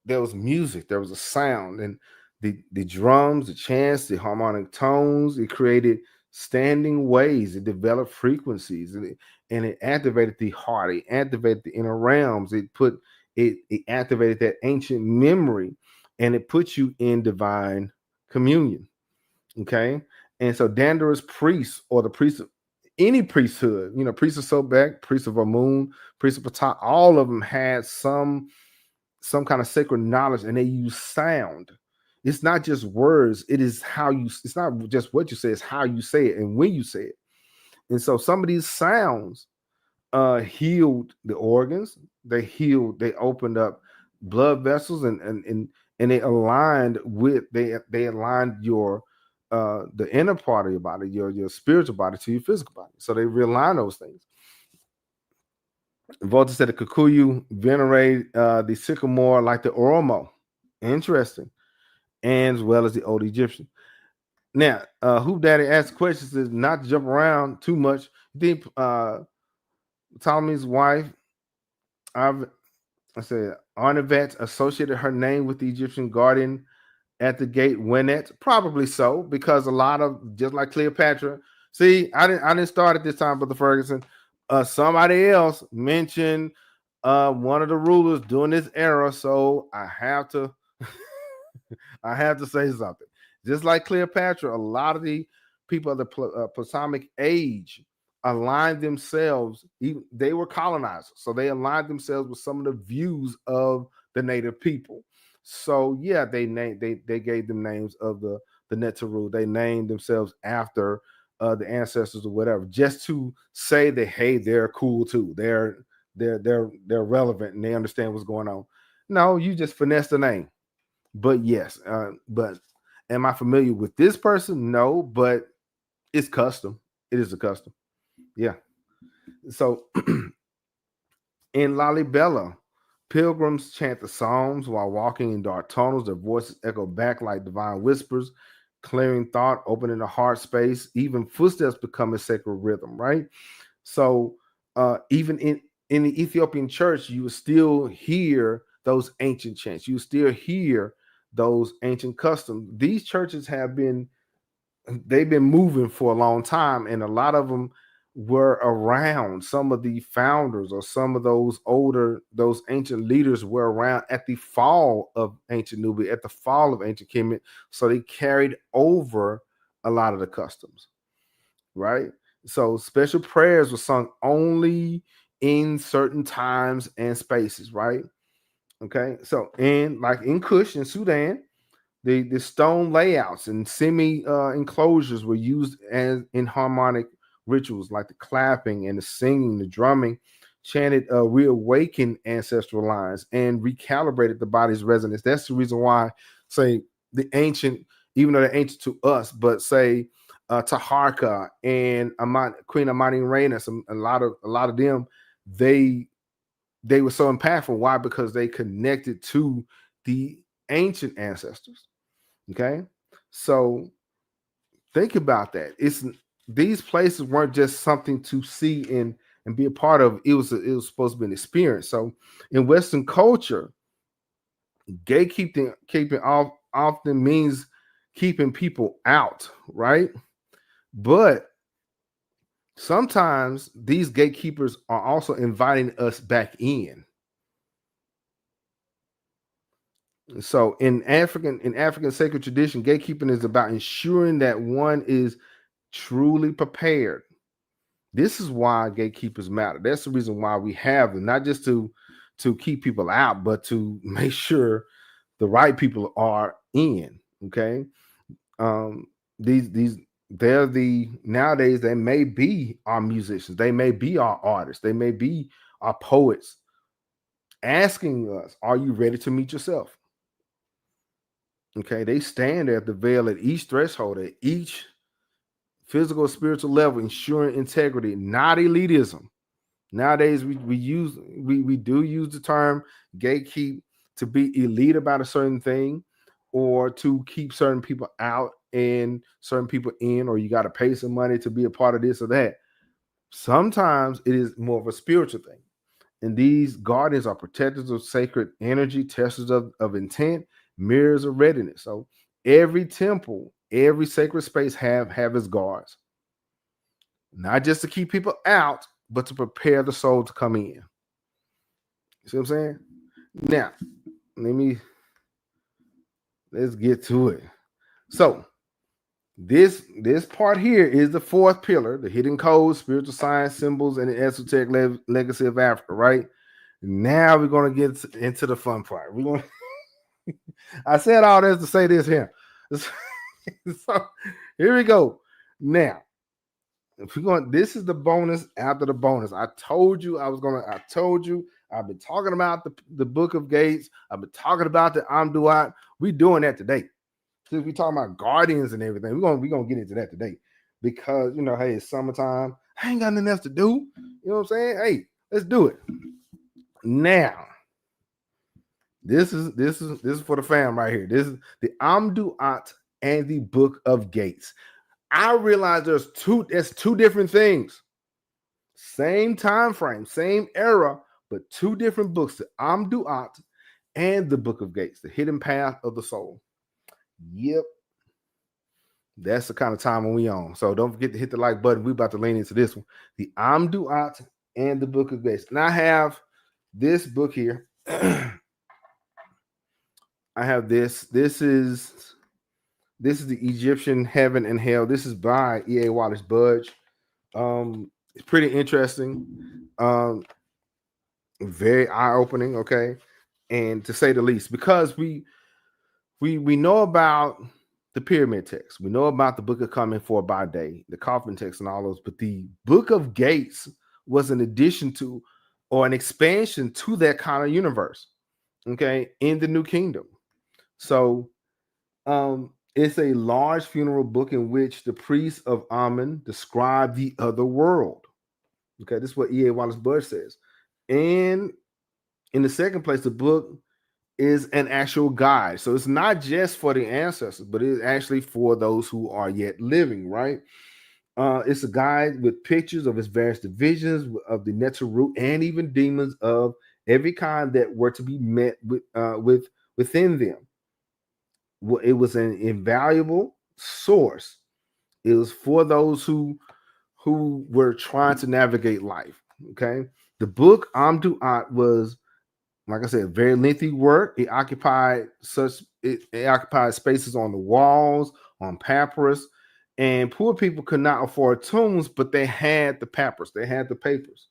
there was music, there was a sound, and the drums, the chants, the harmonic tones. It created standing waves. It developed frequencies, and it activated the heart. It activated the inner realms. It activated that ancient memory, and it put you in divine communion. Okay, and so Dandara's priests, or the priests of any priesthood, priest of Sobek, priest of Amun, priest of Ptah, all of them had some kind of sacred knowledge, and they use sound. It's not just words. It's not just what you say, it's how you say it and when you say it. And so some of these sounds healed the organs. They opened up blood vessels, and they aligned your the inner part of your body, your spiritual body, to your physical body. So they realign those things. Volta said the Kikuyu venerate the sycamore like the Oromo. Interesting. And as well as the old Egyptian. Now, Hoop Daddy asked questions is not to jump around too much. Think Ptolemy's wife, I said, Arnevet associated her name with the Egyptian guardian at the gate, Wenet. Probably so, because a lot of, just like Cleopatra. See, I didn't start at this time, but the Ferguson. Somebody else mentioned one of the rulers during this era, so I have to say something. Just like Cleopatra, a lot of the people of the Ptolemaic age aligned themselves. They were colonizers, so they aligned themselves with some of the views of the native people. So yeah, they gave them names of the Neteru. They named themselves after the ancestors or whatever, just to say that, hey, they're cool too. They're relevant and they understand what's going on. No, you just finesse the name. But yes, but Am I familiar with this person? No, but it's custom. It is a custom. Yeah. So in Lalibela, pilgrims chant the Psalms while walking in dark tunnels. Their voices echo back like divine whispers, clearing thought, opening the heart space. Even footsteps become a sacred rhythm, right? So even in the Ethiopian church, you will still hear those ancient chants. You still hear those ancient customs. These churches they've been moving for a long time, and a lot of them were around. Some of the founders or some of those ancient leaders were around at the fall of ancient Nubia, at the fall of ancient Kemet. So they carried over a lot of the customs, right? So special prayers were sung only in certain times and spaces, right? Okay. So in Kush in Sudan, the stone layouts and semi enclosures were used as in harmonic rituals, like the clapping and the singing, the drumming, chanted reawakened ancestral lines and recalibrated the body's resonance. That's the reason why, say, the ancient, even though they're ancient to us, but say Taharka and Queen Amani Reina, a lot of them, they were so impactful. Why? Because they connected to the ancient ancestors. Okay, so think about that. These places weren't just something to see and be a part of. It was supposed to be an experience. So in Western culture, keeping off often means keeping people out, right? But sometimes these gatekeepers are also inviting us back in. So in African sacred tradition, gatekeeping is about ensuring that one is truly prepared. This is why gatekeepers matter. That's the reason why we have them, not just to keep people out, but to make sure the right people are in. Okay. These they're the nowadays they may be our musicians, they may be our artists, they may be our poets, asking us, are you ready to meet yourself? Okay, they stand at the veil at each threshold, at each physical, spiritual level, ensuring integrity, not elitism. Nowadays, we do use the term gatekeep to be elite about a certain thing, or to keep certain people out and certain people in, or you got to pay some money to be a part of this or that. Sometimes it is more of a spiritual thing. And these guardians are protectors of sacred energy, testers of intent, mirrors of readiness. So every temple, every sacred space have its guards, not just to keep people out, but to prepare the soul to come in. You see what I'm saying? Now, let's get to it. So this part here is the fourth pillar, the hidden codes, spiritual science, symbols, and the esoteric legacy of Africa, right? Now we're going to get into the fun part. We're going I said all this to say this here. So here we go. Now, if we're going, this is the bonus after the bonus. I told you I've been talking about the Book of Gates. I've been talking about the AmDuat. We're doing that today. Since we're talking about guardians and everything, we're gonna get into that today. Because hey, it's summertime. I ain't got nothing else to do. You know what I'm saying? Hey, let's do it. Now, this is for the fam right here. This is the AmDuat and the Book of Gates. I realize there's two different things. Same time frame, same era, but two different books, the AmDuat and the Book of Gates, the hidden path of the soul. Yep. That's the kind of time when we on. So don't forget to hit the like button. We're about to lean into this one. The AmDuat and the Book of Gates. And I have this book here. I have this. This is the Egyptian Heaven and Hell. This is by E.A. Wallace Budge. It's pretty interesting. Very eye-opening, okay? And to say the least, because we know about the pyramid text. We know about the Book of Coming for by Day, the coffin text and all those, but the Book of Gates was an addition to or an expansion to that kind of universe, okay, in the New Kingdom. So It's a large funeral book in which the priests of Amun describe the other world. Okay, this is what E.A. Wallace Budge says. And in the second place, the book is an actual guide. So it's not just for the ancestors, but it's actually for those who are yet living, right? It's a guide with pictures of its various divisions of the Netzeru and even demons of every kind that were to be met with within them. It was an invaluable source. It was for those who were trying to navigate life. Okay, the book AmDuat was, like I said, a very lengthy work. It occupied spaces on the walls, on papyrus, and poor people could not afford tombs, but they had the papyrus, they had the papers.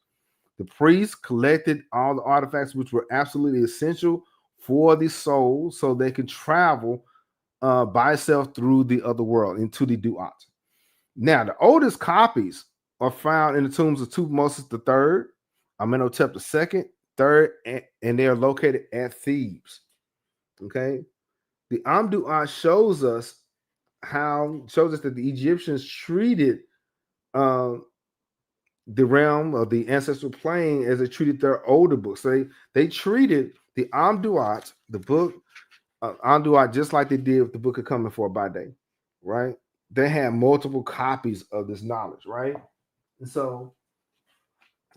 The priests collected all the artifacts which were absolutely essential for the soul so they could travel by itself through the other world into the Duat. Now, the oldest copies are found in the tombs of Tutmosis III, Amenhotep II, third, and they are located at Thebes. Okay, the AmDuat shows us that the Egyptians treated the realm of the ancestral plane as they treated their older books. So they treated the AmDuat, the book AmDuat, just like they did with the Book of Coming for by Day, right? They had multiple copies of this knowledge, right? And so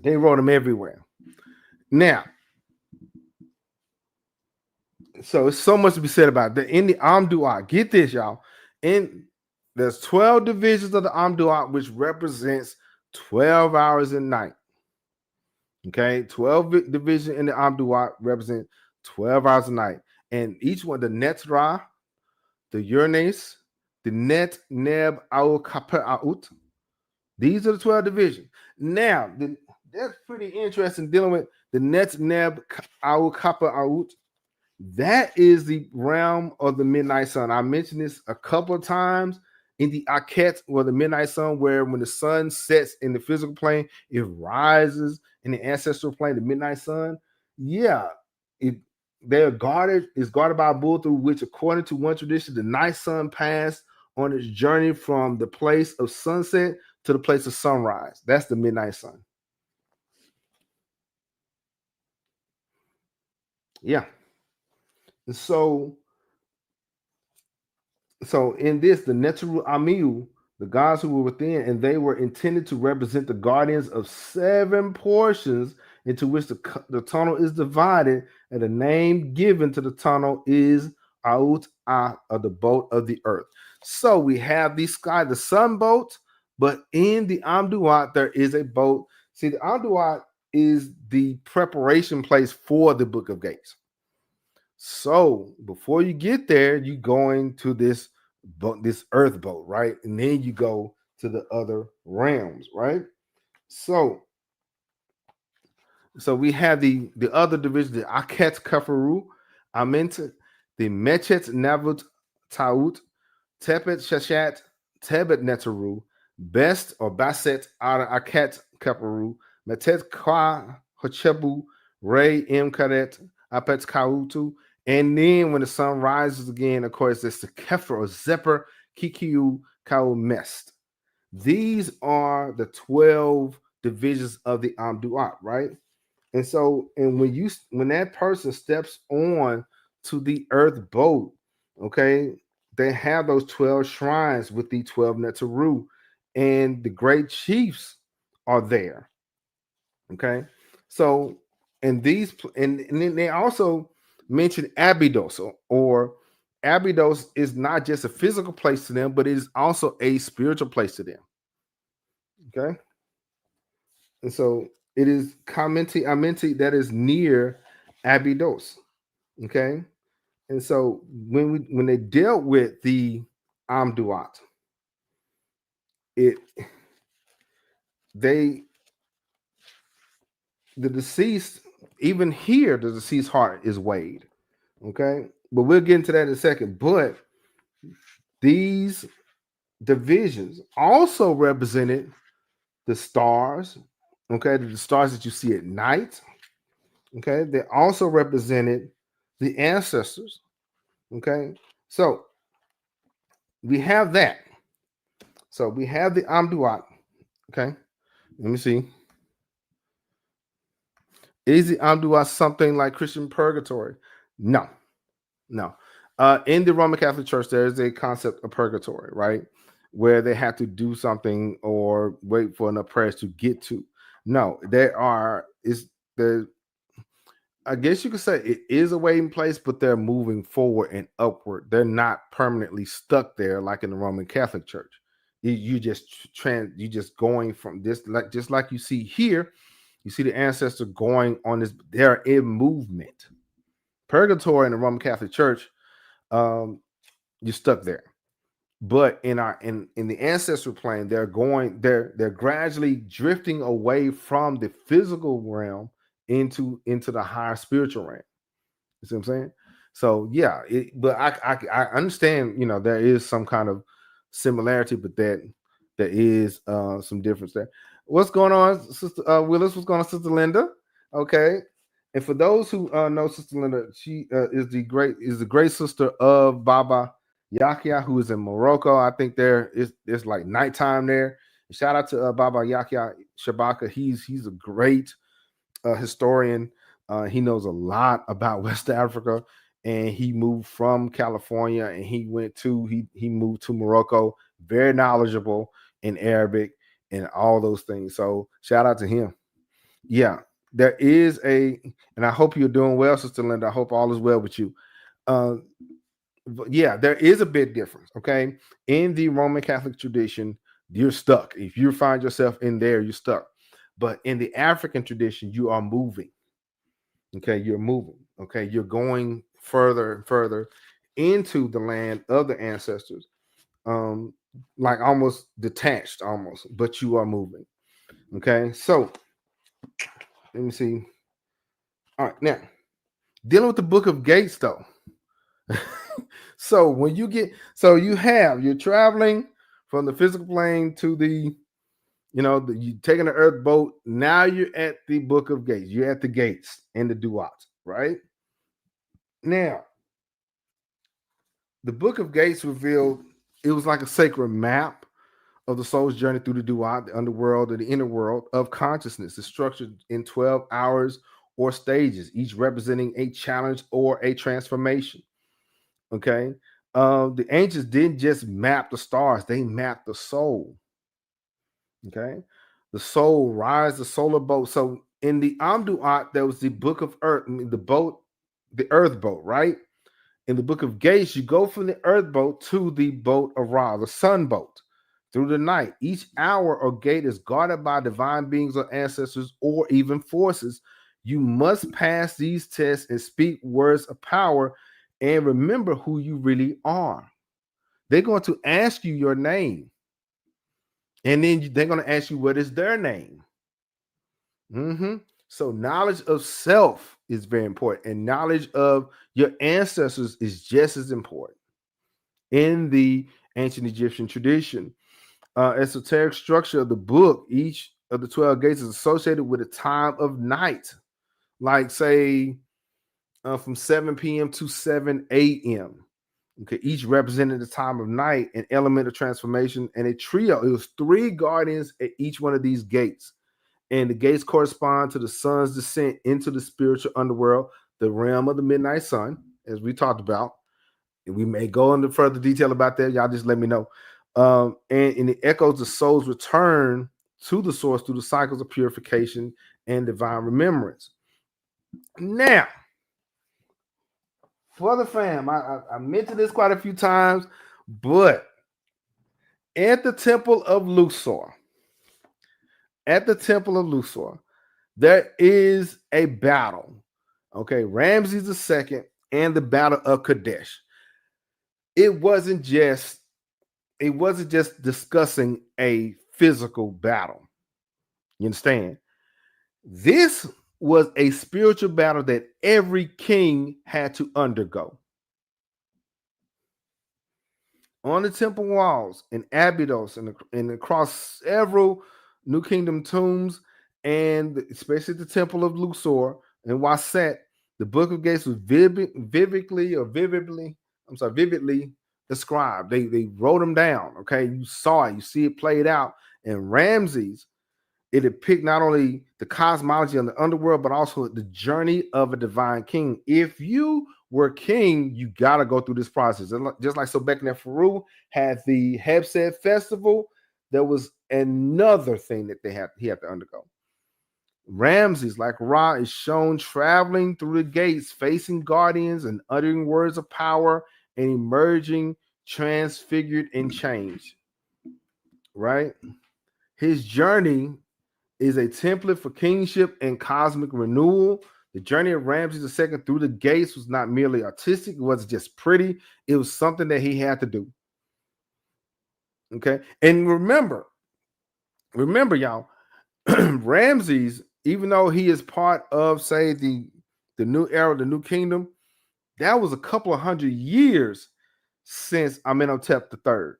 they wrote them everywhere. Now, so it's so much to be said about that. In the AmDuat, get this, y'all. There's 12 divisions of the AmDuat, which represents 12 hours a night. Okay, 12 division in the AmDuat represent 12 hours a night. And each one, the Netra, the Uranus, the Net, Neb, Au, Kappa, Out. These are the 12 divisions. Now, that's pretty interesting dealing with the Net, Neb, Au, Kappa, Out. That is the realm of the midnight sun. I mentioned this a couple of times in the Aket, or the midnight sun, where when the sun sets in the physical plane, it rises in the ancestral plane, the midnight sun. Yeah, they're guarded, is guarded by a bull, through which, according to one tradition, the night sun passed on its journey from the place of sunset to the place of sunrise. That's the midnight sun. Yeah. And so in this, the Neteru Amiu, the gods who were within, and they were intended to represent the guardians of 7 portions into which the tunnel is divided, and the name given to the tunnel is Aut A, of the boat of the earth. So we have the sky, the sun boat, but in the AmDuat there is a boat. See, the AmDuat is the preparation place for the Book of Gates. So before you get there, you go into this earth boat, right? And then you go to the other realms, right? So we have the other division, the Aket Kafaru, Ament, the Mechet Navut Taut, Tepet Shashat, Tebet Neteru, Best or Baset Ara Aket Kafaru, Metet Kwa Hochebu, Ray M Karet, Apet Kautu. And then when the sun rises again, of course, it's the Kefer or Zephyr Kikiu Kau Mest. These are the 12 divisions of the AmDuat, right? And so, and when that person steps on to the earth boat, okay, they have those 12 shrines with the 12 Neteru, and the great chiefs are there. Okay, so and then they also mention Abydos, or Abydos is not just a physical place to them, but it is also a spiritual place to them. Okay, and so it is Amenti that is near Abydos. Okay, and so when they dealt with the AmDuat, the deceased, even here, the deceased heart is weighed. Okay, but we'll get into that in a second. But these divisions also represented the stars. Okay, the stars that you see at night. Okay, they also represented the ancestors. Okay, so we have that. So we have the AmDuat. Okay, let me see. Is the AmDuat something like Christian purgatory? No, no. In the Roman Catholic Church, there is a concept of purgatory, right? Where they have to do something or wait for enough prayers to get to. No, I guess you could say it is a waiting place, but they're moving forward and upward. They're not permanently stuck there like in the Roman Catholic Church. You just going from this, like just like you see here. You see the ancestor going on this. They're in movement. Purgatory in the Roman Catholic Church, you're stuck there. But in the ancestral plane, they're gradually drifting away from the physical realm into the higher spiritual realm. You see what I'm saying? So yeah, but I understand, there is some kind of similarity, but there is some difference there. What's going on, Sister Willis? What's going on, Sister Linda? Okay. And for those who know Sister Linda, she is the great sister of Baba Yakia, who is in Morocco. I think it's like nighttime there. Shout out to Baba Yakia Shabaka. He's a great historian. He knows a lot about West Africa, and he moved from California and he moved to Morocco. Very knowledgeable in Arabic and all those things. So shout out to him. Yeah, there is and I hope you're doing well, Sister Linda. I hope all is well with you. Yeah, there is a big difference. Okay, in the Roman Catholic tradition, you're stuck. If you find yourself in there, you're stuck. But in the African tradition, you are moving. Okay, you're moving. Okay, you're going further and further into the land of the ancestors, like almost detached, but you are moving. Okay, so let me see. All right, now dealing with the Book of Gates, though. So when you're traveling from the physical plane to the, you taking the earth boat. Now you're at the Book of Gates. You're at the gates and the Duat, right? Now, the Book of Gates revealed it was like a sacred map of the soul's journey through the Duat, the underworld, or the inner world of consciousness. It's structured in 12 hours or stages, each representing a challenge or a transformation. Okay. The ancients didn't just map the stars, they mapped the soul. Okay. The soul rise, the solar boat. So in the AmDuat, there was the Book of Earth, the earth boat, right? In the Book of Gates, you go from the earth boat to the boat of Ra, the sun boat, through the night. Each hour or gate is guarded by divine beings or ancestors or even forces. You must pass these tests and speak words of power and remember who you really are. They're going to ask you your name. And then they're going to ask you what is their name. So knowledge of self is very important. And knowledge of your ancestors is just as important. In the ancient Egyptian tradition, esoteric structure of the book, each of the 12 gates is associated with a time of night. Like say from 7 p.m. to 7 a.m. Okay, each represented the time of night, an element of transformation, and a trio. It was 3 guardians at each one of these gates. And the gates correspond to the sun's descent into the spiritual underworld, the realm of the midnight sun, as we talked about. And we may go into further detail about that. Y'all just let me know. And it echoes the soul's return to the source through the cycles of purification and divine remembrance. Now, for the fam, I mentioned this quite a few times, but at the Temple of Luxor, there is a battle. Okay, Ramses II and the Battle of Kadesh. It wasn't just discussing a physical battle. You understand? This was a spiritual battle that every king had to undergo. On the temple walls in Abydos and across several New Kingdom tombs, and especially the Temple of Luxor and Waset, the Book of Gates was vividly described. They wrote them down. Okay, you saw it, you see it played out. And Ramses, it depicts not only the cosmology of the underworld, but also the journey of a divine king. If you were king, you got to go through this process. And just like Sobeknet Faru had the Hebsed festival, there was another thing that he had to undergo. Ramses, like Ra, is shown traveling through the gates, facing guardians and uttering words of power and emerging transfigured and changed. Right? His journey is a template for kingship and cosmic renewal. The journey of Ramses II through the gates was not merely artistic. It wasn't just pretty. It was something that he had to do. Okay. And remember, y'all, Ramses, even though he is part of, say, the new era, the new kingdom, that was a couple of 100 years since Amenhotep III.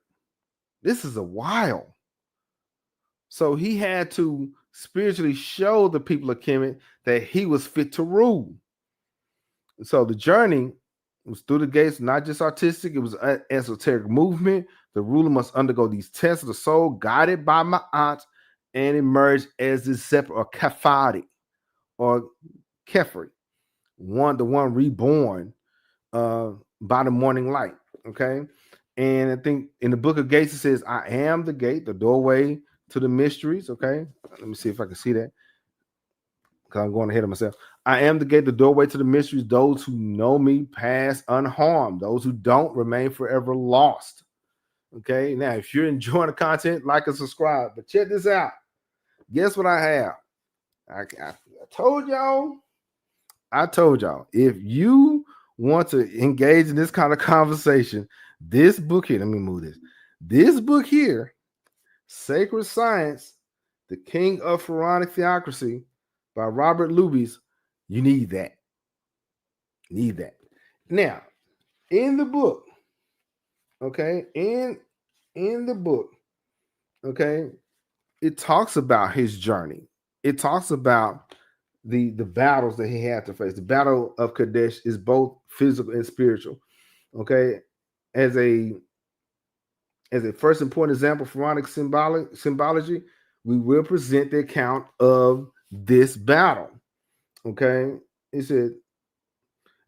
This is a while. So he had to spiritually show the people of Kemet that he was fit to rule. So the journey was through the gates, not just artistic, it was an esoteric movement. The ruler must undergo these tests of the soul, guided by Ma'at, and emerge as this separate, or Kafari, or Kefri, the one reborn by the morning light. Okay. And I think in the book of Gates, it says, I am the gate, the doorway to the mysteries. Okay. Let me see if I can see that, because I'm going ahead of myself. I am the gate, the doorway to the mysteries. Those who know me pass unharmed. Those who don't remain forever lost. Okay. Now, if you're enjoying the content, like and subscribe. But check this out. Guess what I have? I told y'all. If you want to engage in this kind of conversation, this book here, let me move this. This book here, Sacred Science, The King of Pharaonic Theocracy by Robert Lubies, you need that. Now, in the book, okay, in the book, okay, it talks about his journey. It talks about the battles that he had to face. The Battle of Kadesh is both physical and spiritual. Okay, as a first important example of pharaonic symbology, we will present the account of this battle. Okay, he said.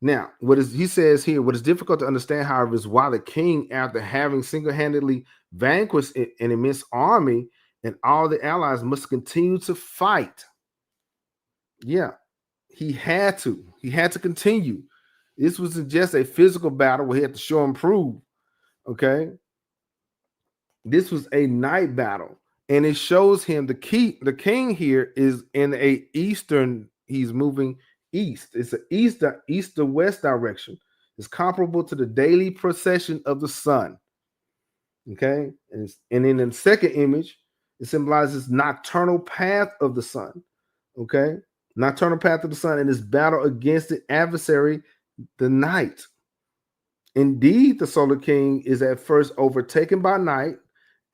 Now, he says here, what is difficult to understand, however, is why the king, after having single-handedly vanquished an immense army and all the allies, must continue to fight. Yeah, he had to continue. This wasn't just a physical battle where he had to show and prove. Okay, this was a night battle, and it shows him the king here is in a eastern. He's moving east. It's an east to west direction. It's comparable to the daily procession of the sun. Okay, and in the second image, it symbolizes nocturnal path of the sun. Okay, nocturnal path of the sun in this battle against the adversary, the night. Indeed, the solar king is at first overtaken by night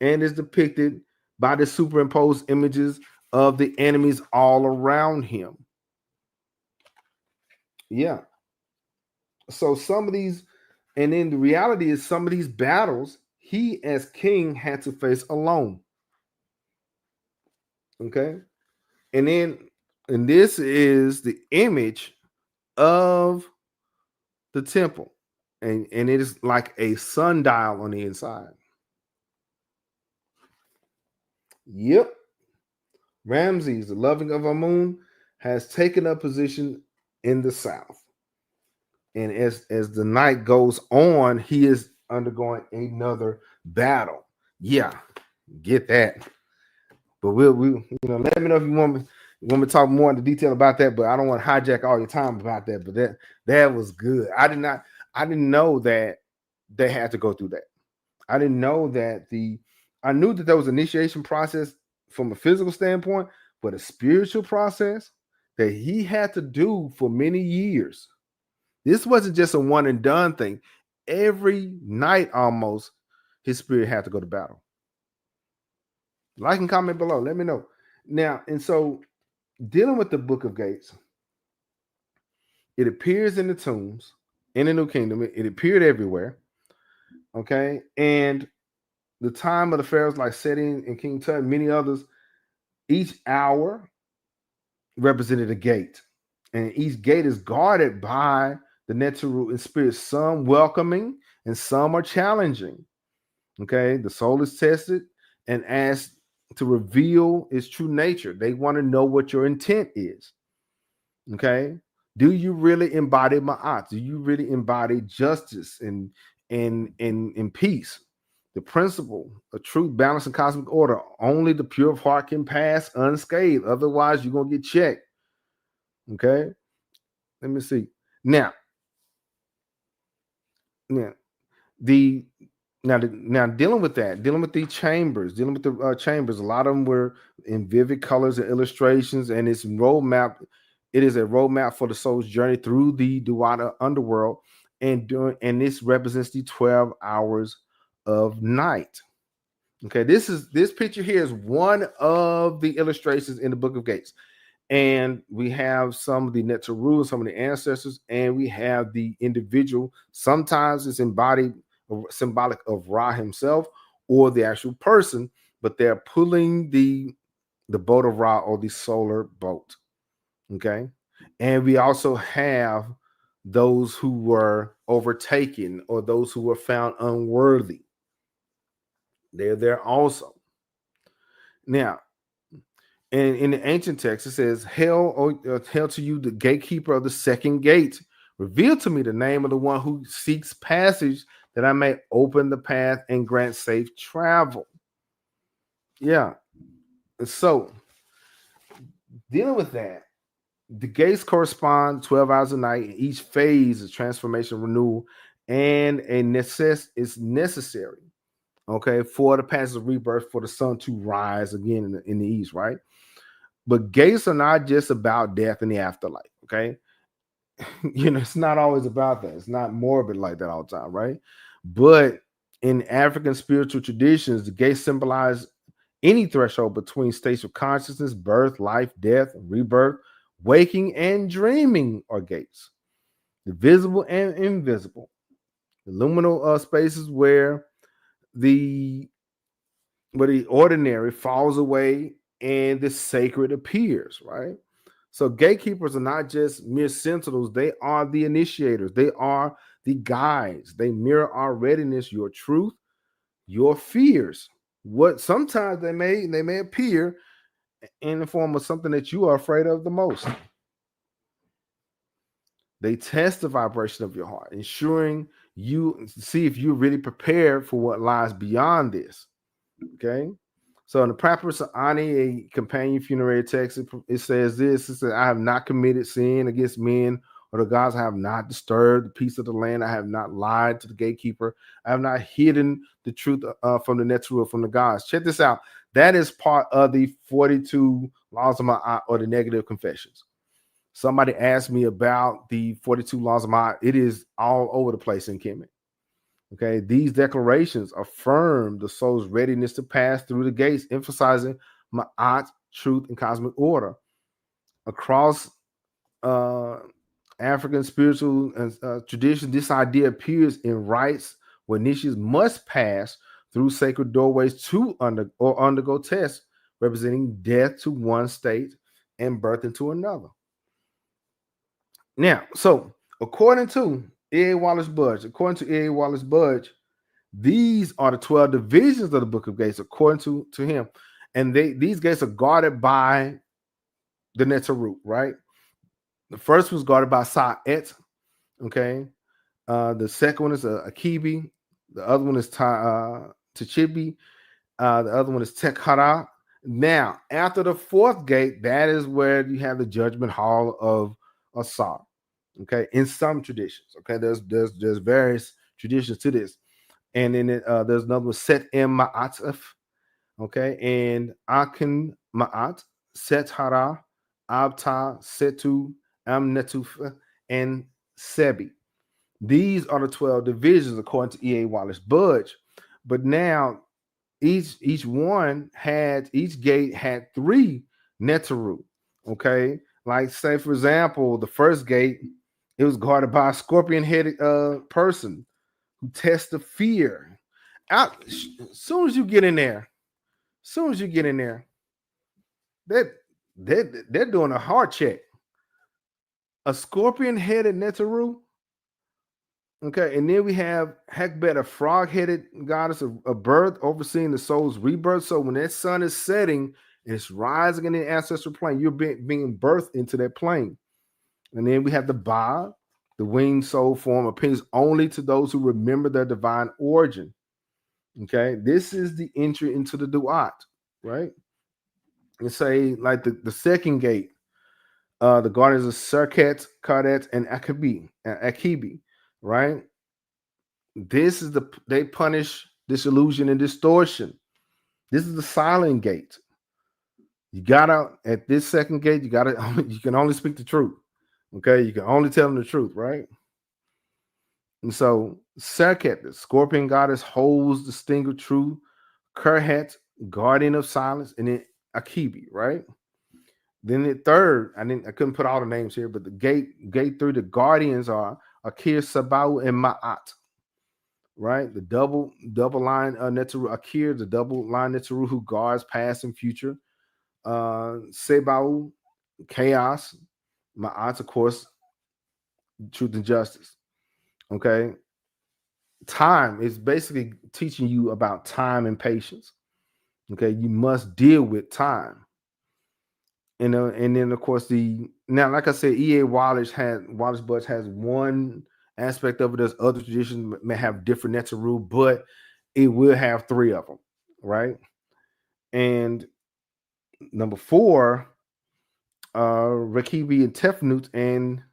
and is depicted by the superimposed images of the enemies all around him. Yeah. So some of these, and then the reality is some of these battles he as king had to face alone. Okay. And this is the image of the temple. And it is like a sundial on the inside. Yep. Ramses, the loving of Amun, has taken a position in the south. And as the night goes on, he is undergoing another battle. Yeah, get that. But we'll let me know if you want me to talk more into detail about that. But I don't want to hijack all your time about that. But that was good. I didn't know that they had to go through that. I didn't know that I knew that there was an initiation process from a physical standpoint, but a spiritual process that he had to do for many years. This wasn't just a one and done thing. Every night almost, his spirit had to go to battle. Like and comment below. Let me know. Now, and so dealing with the Book of Gates, it appears in the tombs, in the New Kingdom. It appeared everywhere. Okay, and the time of the pharaohs, like Setting and King Tut, and many others, each hour represented a gate, and each gate is guarded by the Neteru in spirit, some welcoming and some are challenging. Okay, the soul is tested and asked to reveal its true nature. They want to know what your intent is. Okay, do you really embody ma'at? Do you really embody justice and peace? The principle of truth, balance, and cosmic order. Only the pure of heart can pass unscathed. Otherwise, you're gonna get checked. Okay, let me see. Now, now the now dealing with that, dealing with the chambers, dealing with the chambers. A lot of them were in vivid colors and illustrations, and it's roadmap. It is a roadmap for the soul's journey through the Duwata underworld, and this represents the 12 hours of night. Okay, this picture here is one of the illustrations in the Book of Gates. And we have some of the Neteru, some of the ancestors, and we have the individual. Sometimes it's embodied or symbolic of Ra himself or the actual person, but they're pulling the boat of Ra or the solar boat. Okay. And we also have those who were overtaken or those who were found unworthy. They're there also. Now, and in the ancient text, it says, Hail to you, the gatekeeper of the second gate. Reveal to me the name of the one who seeks passage, that I may open the path and grant safe travel. Yeah. So, dealing with that, the gates correspond 12 hours a night. Each phase is transformation, renewal, and is necessary. Okay, for the passage of rebirth, for the sun to rise again in the east, right? But gates are not just about death in the afterlife. Okay, it's not always about that. It's not morbid like that all the time, right? But in African spiritual traditions, the gates symbolize any threshold between states of consciousness, birth, life, death, rebirth, waking, and dreaming are gates. The visible and invisible, the luminal spaces where the ordinary falls away and the sacred appears, right? So gatekeepers are not just mere sentinels, they are the initiators, they are the guides. They mirror our readiness, your truth, your fears. What sometimes they may appear in the form of something that you are afraid of the most. They test the vibration of your heart, ensuring you see if you're really prepared for what lies beyond this. Okay. So in the Papyrus of Ani, a companion funerary text, it says this. It says, I have not committed sin against men or the gods. I have not disturbed the peace of the land. I have not lied to the gatekeeper. I have not hidden the truth from the Neteru, from the gods. Check this out. That is part of the 42 laws of Ma'at, or the negative confessions. Somebody asked me about the 42 laws of Ma'at. It is all over the place in Kemet. Okay, these declarations affirm the soul's readiness to pass through the gates, emphasizing Ma'at, truth, and cosmic order. Across African spiritual tradition, this idea appears in rites where niches must pass through sacred doorways to undergo tests, representing death to one state and birth into another. Now, so according to E.A. Wallace Budge, these are the 12 divisions of the Book of Gates, according to him. And these gates are guarded by the Neteru, right? The first was guarded by Sa'et, okay? The second one is Akibi. The other one is Tachibi. The other one is Tekhara. Now, after the fourth gate, that is where you have the judgment hall of Asar. Okay, in some traditions. Okay, there's various traditions to this. And then there's another one, Set M Ma'ataf, okay, and Akin Ma'at, Set Hara, Abta, Setu, Amnetuf, and Sebi. These are the 12 divisions according to E.A. Wallace Budge. But now each gate had 3 Neteru. Okay, like say for example, the first gate, it was guarded by a scorpion-headed person. who test the fear. Out as soon as you get in there, they're doing a heart check. A scorpion-headed Neteru. Okay, and then we have Hekbet, a frog-headed goddess of birth, overseeing the soul's rebirth. So when that sun is setting and it's rising in the ancestral plane, you're being birthed into that plane. And then we have the Ba, the winged soul form, appears only to those who remember their divine origin. Okay, this is the entry into the Duat, right? And say like the second gate, the guardians of Serket, Kardet, and Akibi, right? This is they punish disillusion and distortion. This is the silent gate. You gotta, at this second gate, you can only speak the truth. Okay, you can only tell them the truth, right? And so Serket, the scorpion goddess, holds the sting of truth. Kerhet, guardian of silence, and then Akibi, right? Then the third, I couldn't put all the names here, but the gate 3, the guardians are Akir, Sabau, and Ma'at, right? The double line Neteru. Akir, the double line Neteru, who guards past and future. Sebau, chaos. Ma'at, of course, truth and justice. Okay. Time is basically teaching you about time and patience. Okay, you must deal with time. And then of course like I said, E.A. Wallace Butts has one aspect of it. There's other traditions may have different Neteru, but it will have 3 of them, right? And number 4, Rekibi and Tefnut and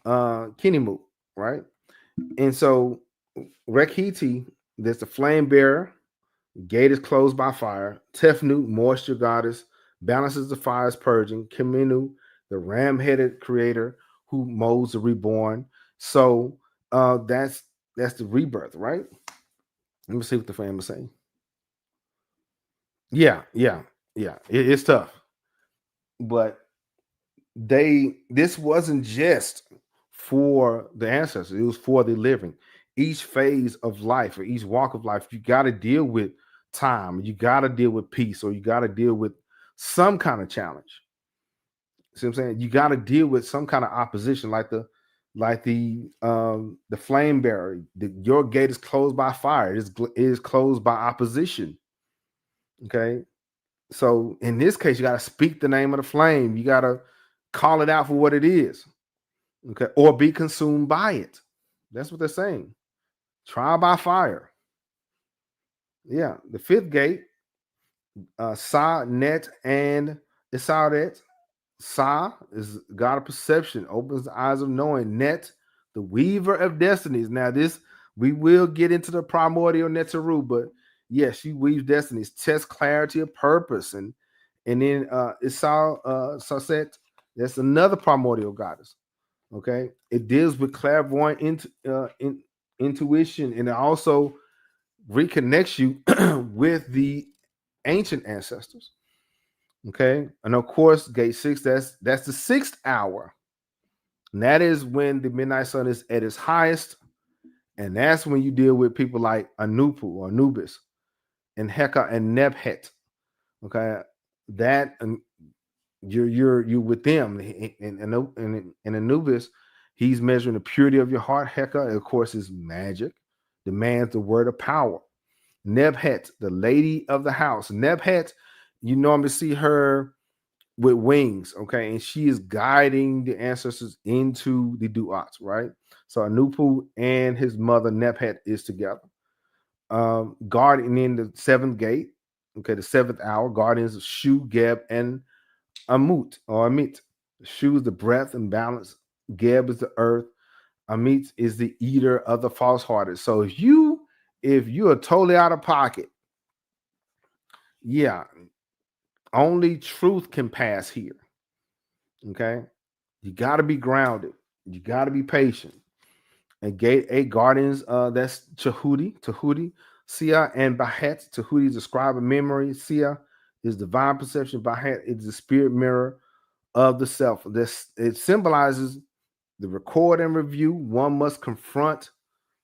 Kinimut, right? And so Rekhiti, there's the flame bearer, gate is closed by fire. Tefnut, moisture goddess, balances the fire's purging. Kemenu, the ram-headed creator who molds the reborn. So that's the rebirth, right? Let me see what the fam is saying. Yeah. It's tough. But this wasn't just for the ancestors, it was for the living. Each phase of life or each walk of life, you got to deal with time, you got to deal with peace, or you got to deal with some kind of challenge. See what I'm saying? You got to deal with some kind of opposition, like the flame bearer. Your gate is closed by fire. It is closed by opposition. Okay, so in this case, you got to speak the name of the flame. You got to call it out for what it is. Okay, or be consumed by it. That's what they're saying. Trial by fire. Yeah, the 5th gate, Sa, Net, and Isaudet. Sa is God of perception, opens the eyes of knowing. Net, the weaver of destinies. Now, we will get into the primordial Neteru, but yes, she weaves destinies, tests clarity of purpose, and then Saset, that's another primordial goddess. Okay, it deals with clairvoyant intuition, and it also reconnects you with the ancient ancestors. Okay, and of course, gate 6, that's the 6th hour, and that is when the midnight sun is at its highest, and that's when you deal with people like Anupu or Anubis and Heka and Nebhet. Okay, that you're with them, and Anubis, he's measuring the purity of your heart. Heka, of course, is magic, demands the word of power. Nebhet, the lady of the house. Nebhet, you normally see her with wings, okay, and she is guiding the ancestors into the duats, right? So Anupu and his mother Nebhet is together. Guardian in the 7th gate, okay, the 7th hour, guardians of Shu, Geb, and Amut or Amit. Shu is the breath and balance. Geb is the earth. Amit is the eater of the false-hearted. So if you are totally out of pocket, yeah, only truth can pass here. Okay, you got to be grounded. You got to be patient. And gate 8 guardians, that's Tahuti, Sia, and Bahet. Tahuti is the scribe of memory. Sia is divine perception. Bahet is the spirit mirror of the self. It symbolizes the record and review. One must confront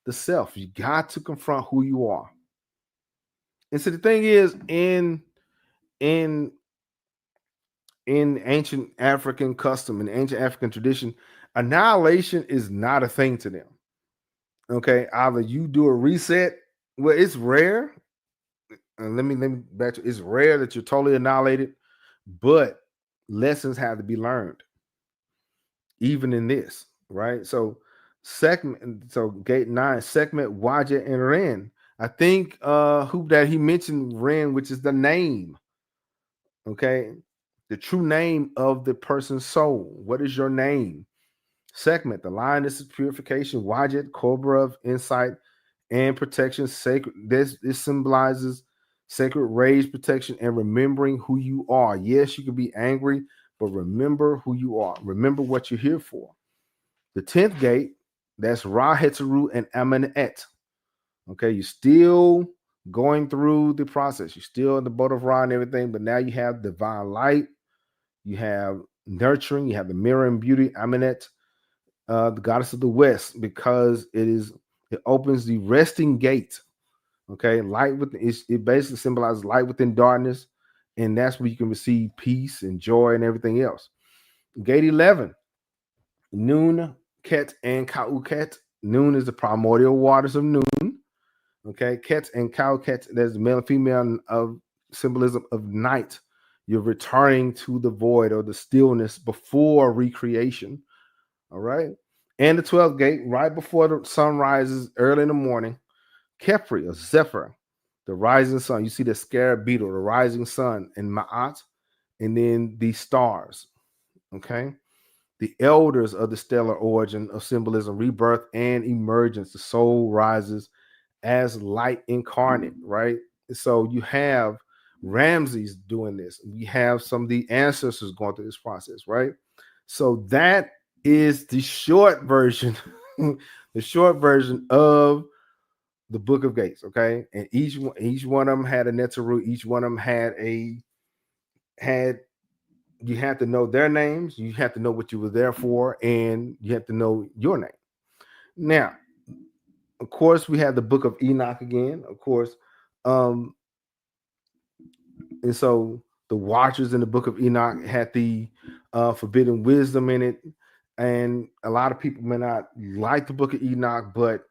the self. You got to confront who you are. And so the thing is, in ancient African custom and ancient African tradition, annihilation is not a thing to them. Okay, either you do a reset. Well, it's rare. And let me back to, it's rare that you're totally annihilated, but lessons have to be learned, even in this, right? So gate 9, Sekhmet, Wajet, and Ren. I think who that he mentioned Ren, which is the name. Okay, the true name of the person's soul. What is your name? Sekhmet, the lioness of purification, Wajet, cobra of insight and protection. Sacred. This symbolizes sacred rage, protection, and remembering who you are. Yes, you can be angry, but remember who you are. Remember what you're here for. The 10th gate, that's Ra, Hetzeru, and Amenet. Okay, you're still going through the process. You're still in the boat of Ra and everything, but now you have divine light. You have nurturing. You have the mirror and beauty, Amenet, the goddess of the West, because it opens the resting gate. Okay, light within it basically symbolizes light within darkness, and that's where you can receive peace and joy and everything else. Gate 11, Noon, Ket, and Kauket. Noon is the primordial waters of Noon. Okay, Ket and Kauket, there's the male and female of symbolism of night. You're returning to the void or the stillness before recreation. All right. And the 12th gate, right before the sun rises early in the morning, Kepri or Zephyr, the rising sun. You see the scarab beetle, the rising sun, and Ma'at, and then the stars. Okay. The elders of the stellar origin of symbolism, rebirth and emergence. The soul rises as light incarnate, right? So you have Ramses doing this. We have some of the ancestors going through this process, right? So that is the short version, the short version of the Book of Gates. Okay, and each one of them had a Netzeru. Each one of them had you have to know their names. You have to know what you were there for, and you have to know your name. Now, of course, we have the Book of Enoch again. Of course, and so the Watchers in the Book of Enoch had the forbidden wisdom in it. And a lot of people may not like the Book of Enoch, but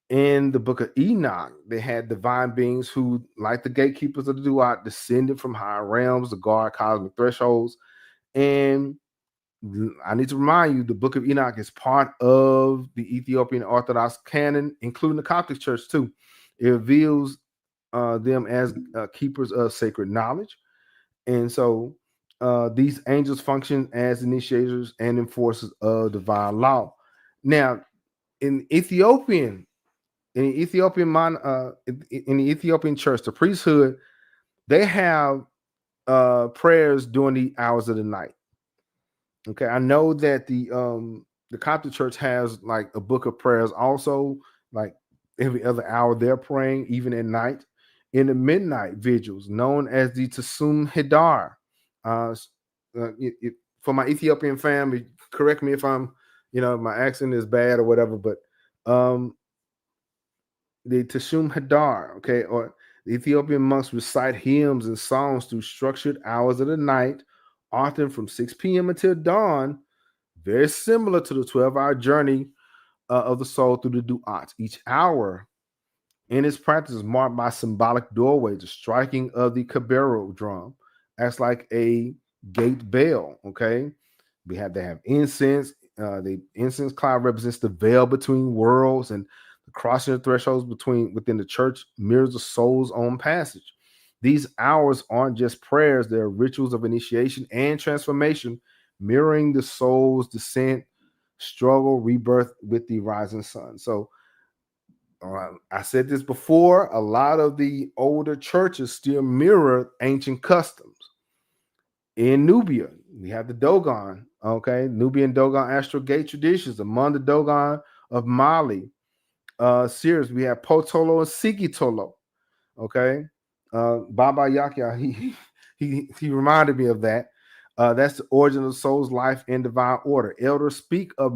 in the Book of Enoch, they had divine beings who, like the gatekeepers of the Duat, descended from higher realms to guard cosmic thresholds. And I need to remind you, the Book of Enoch is part of the Ethiopian Orthodox canon, including the Coptic Church too. It reveals them as keepers of sacred knowledge. And so these angels function as initiators and enforcers of divine law. Now, in the Ethiopian church, the priesthood, they have prayers during the hours of the night. Okay, I know that the Coptic Church has like a book of prayers also, like every other hour they're praying, even at night, in the midnight vigils, known as the Tasum Hidar. For my Ethiopian family, correct me if I'm, my accent is bad or whatever, but the Tashum Hadar, okay, or the Ethiopian monks recite hymns and songs through structured hours of the night, often from 6 p.m. until dawn, very similar to the 12-hour journey of the soul through the Duat. Each hour in its practice is marked by symbolic doorways, the striking of the Kabero drum. That's like a gate bell, okay? They have incense. The incense cloud represents the veil between worlds, and the crossing of thresholds within the church mirrors the soul's own passage. These hours aren't just prayers, they're rituals of initiation and transformation, mirroring the soul's descent, struggle, rebirth with the rising sun. So I said this before, a lot of the older churches still mirror ancient customs. In Nubia, we have the Dogon, okay? Nubian Dogon astral gate traditions. Among the Dogon of Mali series, we have Potolo and Sigitolo, okay? Baba Yakia, he reminded me of that. That's the origin of the soul's life and divine order. Elders speak of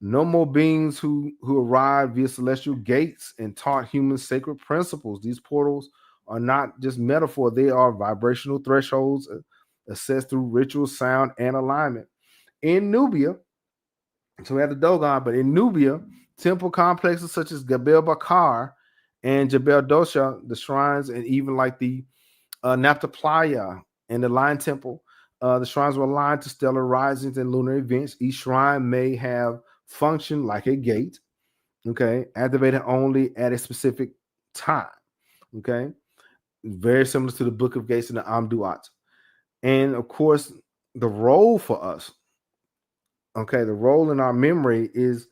No more beings who arrived via celestial gates and taught humans sacred principles. These portals are not just metaphor; they are vibrational thresholds assessed through ritual, sound, and alignment. In Nubia, so we had the Dogon, but in Nubia, temple complexes such as Jebel Bakar and Jebel Dosha, the shrines, and even like the Naphtali and the Lion Temple, the shrines were aligned to stellar risings and lunar events. Each shrine may have functioned like a gate, okay, activated only at a specific time, okay, very similar to the Book of Gates and the AmDuat. And of course, the role for us, okay, the role in our memory is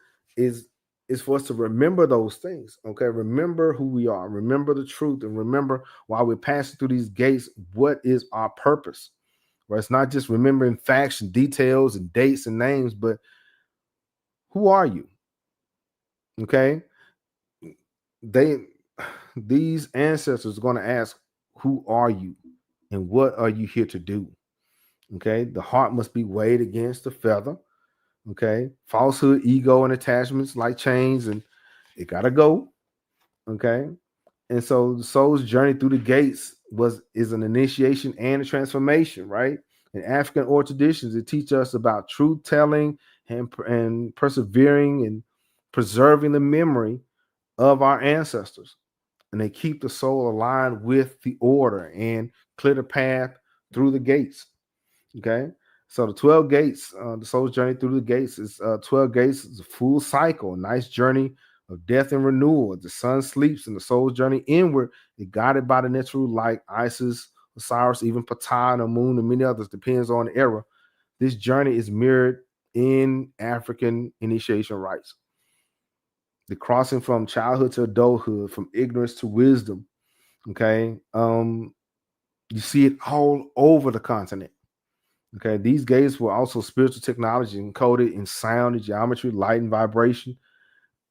for us to remember those things. Okay, remember who we are, remember the truth, and remember while we're passing through these gates, what is our purpose? Right? It's not just remembering facts and details and dates and names, but who are you? Okay, these ancestors are going to ask, who are you and what are you here to do? Okay, the heart must be weighed against the feather. Okay, falsehood, ego, and attachments like chains, and it gotta go. Okay, and so the soul's journey through the gates is an initiation and a transformation, right? In African oral traditions, it teaches us about truth telling and persevering and preserving the memory of our ancestors, and they keep the soul aligned with the order and clear the path through the gates. Okay, so the 12 gates, the soul's journey through the gates is 12 gates. It's a full cycle, a nice journey of death and renewal. As the sun sleeps and the soul's journey inward, it guided by the natural light, Isis, Osiris, even Ptah, the moon, and many others, depends on the era. This journey is mirrored in African initiation rites. The crossing from childhood to adulthood, from ignorance to wisdom. Okay, you see it all over the continent. Okay, these gates were also spiritual technology encoded in sound and geometry, light and vibration,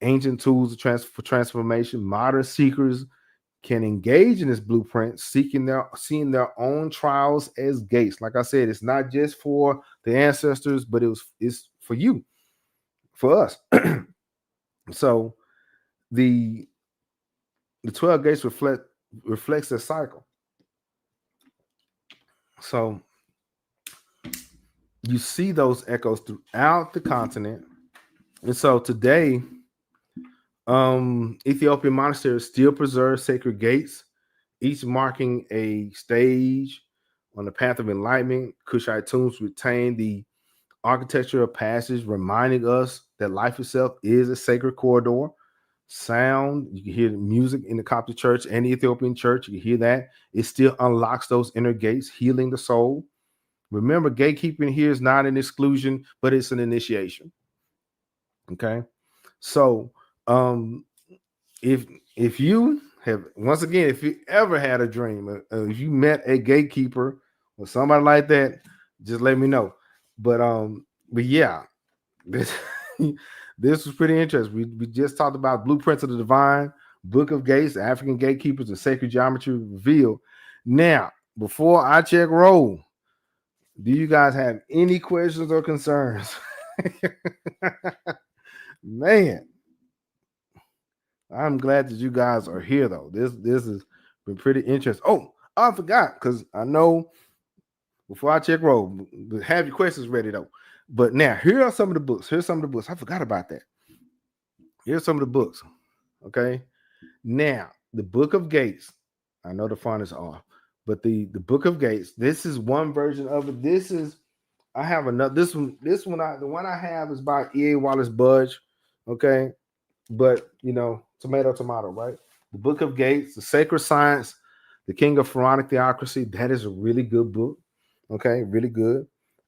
ancient tools for transformation. Modern seekers can engage in this blueprint, seeing their own trials as gates. Like I said, it's not just for the ancestors, but it's for you, for us. So the 12 gates reflects the cycle. So you see those echoes throughout the continent. And so today, Ethiopian monasteries still preserve sacred gates, each marking a stage on the path of enlightenment. Kushite tombs retain the architecture of passage, reminding us that life itself is a sacred corridor. Sound, you can hear the music in the Coptic church and the Ethiopian church. You can hear that. It still unlocks those inner gates, healing the soul. Remember, gatekeeping here is not an exclusion, but it's an initiation. Okay, so if you have, once again, if you ever had a dream, if you met a gatekeeper or somebody like that, just let me know. But yeah, this this was pretty interesting. We just talked about Blueprints of the Divine, Book of Gates, African Gatekeepers, and Sacred Geometry Revealed. Now, before I check roll, do you guys have any questions or concerns? Man, I'm glad that you guys are here, though. This has been pretty interesting. Oh, I forgot, because I know before I check roll, have your questions ready, though. But now, here are some of the books. Here's some of the books. I forgot about that. Here's some of the books. Okay. Now, the Book of Gates. I know the font is off, but the Book of Gates. This is one version of it. This is, I have another. The one I have is by E.A. Wallace Budge. Okay. But tomato, right? The Book of Gates, The Sacred Science, The King of Pharaonic Theocracy. That is a really good book. Okay, really good.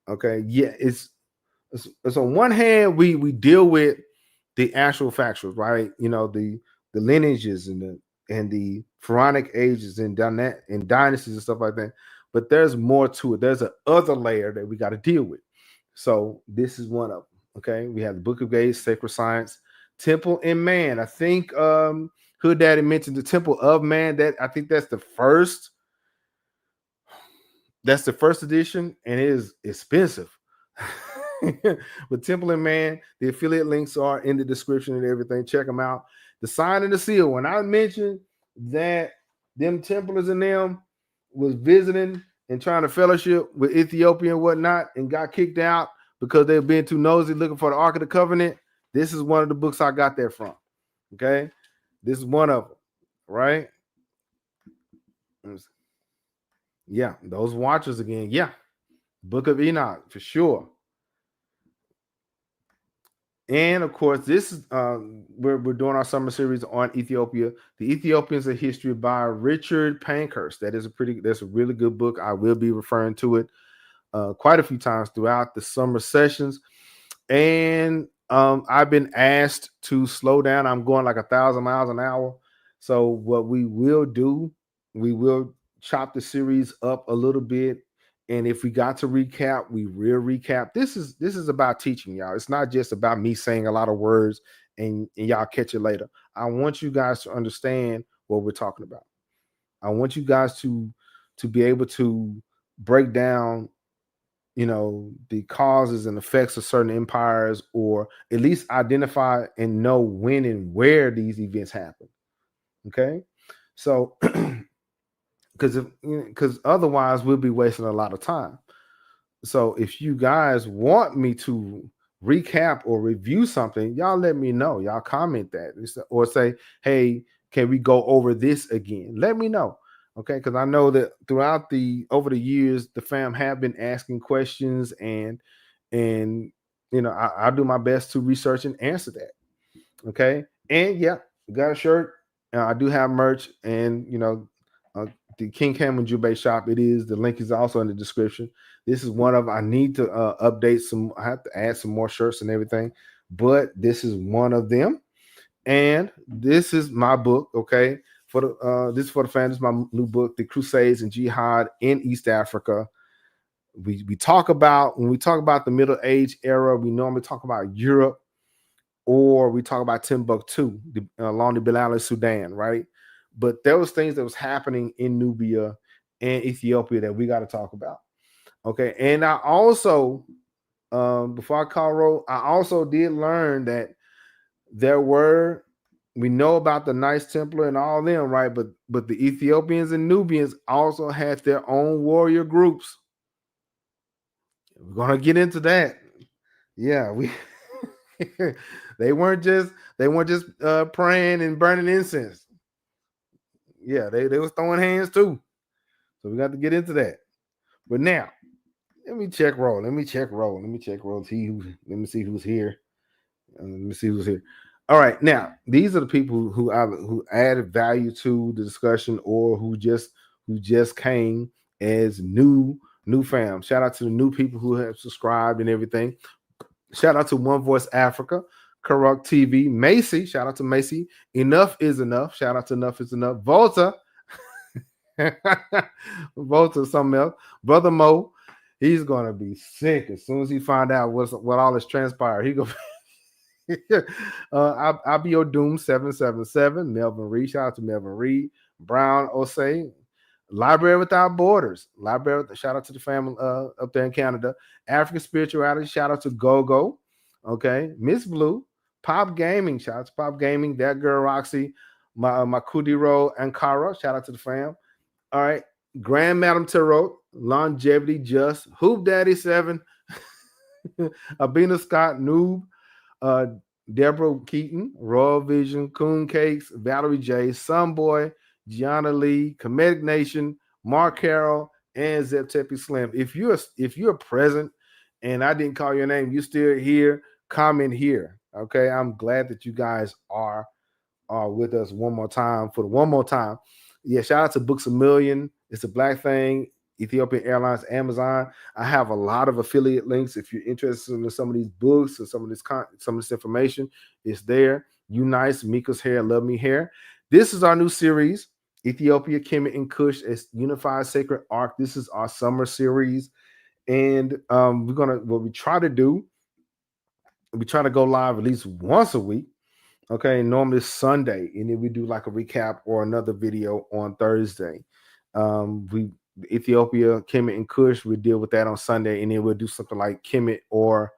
Okay, yeah, it's on one hand we deal with the actual factuals, right? The lineages and the pharaonic ages and dynasties and stuff like that. But there's more to it. There's a other layer that we got to deal with. So this is one of them. Okay, we have the Book of Gates, Sacred Science, Temple and Man. I think Hood Daddy mentioned the Temple of Man. That I think that's the first. That's the first edition, and it is expensive. But Temple and Man, the affiliate links are in the description and everything. Check them out. The sign and the seal. When I mentioned that them Templars and them was visiting and trying to fellowship with Ethiopia and whatnot and got kicked out because they were being too nosy looking for the Ark of the Covenant, this is one of the books I got that from. Okay? This is one of them, right? Yeah, those watchers again. Yeah. Book of Enoch, for sure. And of course, this is we're doing our summer series on Ethiopia. The Ethiopians: A History by Richard Pankhurst. That's a really good book. I will be referring to it quite a few times throughout the summer sessions. And I've been asked to slow down. I'm going like 1,000 miles an hour. So what we will do, we will chop the series up a little bit. And if we got to recap, we will recap. This is about teaching, y'all. It's not just about me saying a lot of words and y'all catch it later. I want you guys to understand what we're talking about. I want you guys to be able to break down, the causes and effects of certain empires, or at least identify and know when and where these events happen. Okay, so because otherwise we'll be wasting a lot of time. So if you guys want me to recap or review something, y'all let me know. Y'all comment that or say, hey, can we go over this again? Let me know. Okay, because I know that over the years, the fam have been asking questions, and I'll do my best to research and answer that. Okay, and yeah, got a shirt. I do have merch, and the King Cam Ujumbe shop. The link is also in the description. This is one of, I need to update some. I have to add some more shirts and everything, but this is one of them. And this is my book. Okay. This is for the fans. My new book, The Crusades and Jihad in East Africa. When we talk about the Middle Age era, we normally talk about Europe, or we talk about Timbuktu, along the Bilal Sudan, right? But there was things that was happening in Nubia and Ethiopia that we got to talk about. Okay, and I also, before I call roll, I also did learn that we know about the Knights Templar and all them, right? But the Ethiopians and Nubians also had their own warrior groups. We're gonna get into that. Yeah, they weren't just praying and burning incense. Yeah, they was throwing hands too. So we got to get into that. But now, let me check roll. Let me see who's here. All right, now these are the people who added value to the discussion, or who just came as new fam. Shout out to the new people who have subscribed and everything. Shout out to One Voice Africa, Karuk TV, Macy. Shout out to Macy. Enough is enough. Shout out to Enough is Enough. Volta. Volta, something else. Brother Mo, he's gonna be sick as soon as he find out what all this transpired. He go. I'll be your Doom 777. Melvin Reed. Shout out to Melvin Reed. Brown Osei. Library Without Borders. Shout out to the family up there in Canada. African Spirituality. Shout out to Gogo. Okay. Miss Blue. Pop Gaming. Shout out to Pop Gaming. That girl Roxy. My Kudiro Ankara. Shout out to the fam. All right. Grand Madam Tarot. Longevity Just. Hoop Daddy 7. Abina Scott Noob. Deborah Keaton. Royal Vision. Coon Cakes. Valerie J. Sunboy. Gianna Lee, Comedic Nation, Mark Carroll, and Zeptepi Slim. If you're present and I didn't call your name, you still here, comment here. Okay. I'm glad that you guys are with us one more time. Yeah, shout out to Books A Million. It's a Black Thing, Ethiopian Airlines, Amazon. I have a lot of affiliate links. If you're interested in some of these books or some of this information, it's there. You Nice, Mika's Hair, Love Me Hair. This is our new series, Ethiopia, Kemet, and Kush as Unified Sacred Ark. This is our summer series. And we try to go live at least once a week. Okay, normally Sunday. And then we do like a recap or another video on Thursday. Ethiopia, Kemet, and Kush, we deal with that on Sunday. And then we'll do something like Kemet or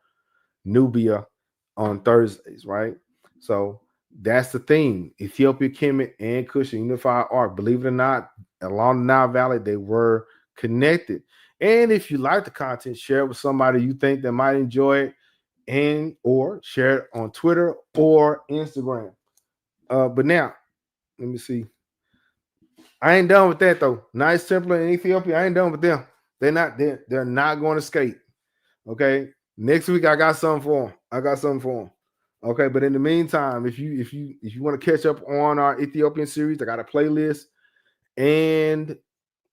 Nubia on Thursdays, right? So that's the theme. Ethiopia, Kemet, and Kush Unified Ark. Believe it or not, along the Nile Valley, they were connected. And if you like the content, share it with somebody you think that might enjoy it, and or share it on Twitter or Instagram. But now, let me see. I ain't done with that though. Nice Templar in Ethiopia, I ain't done with them. They're not going to skate. Okay. Next week I got something for them. Okay, but in the meantime, if you want to catch up on our Ethiopian series, I got a playlist. And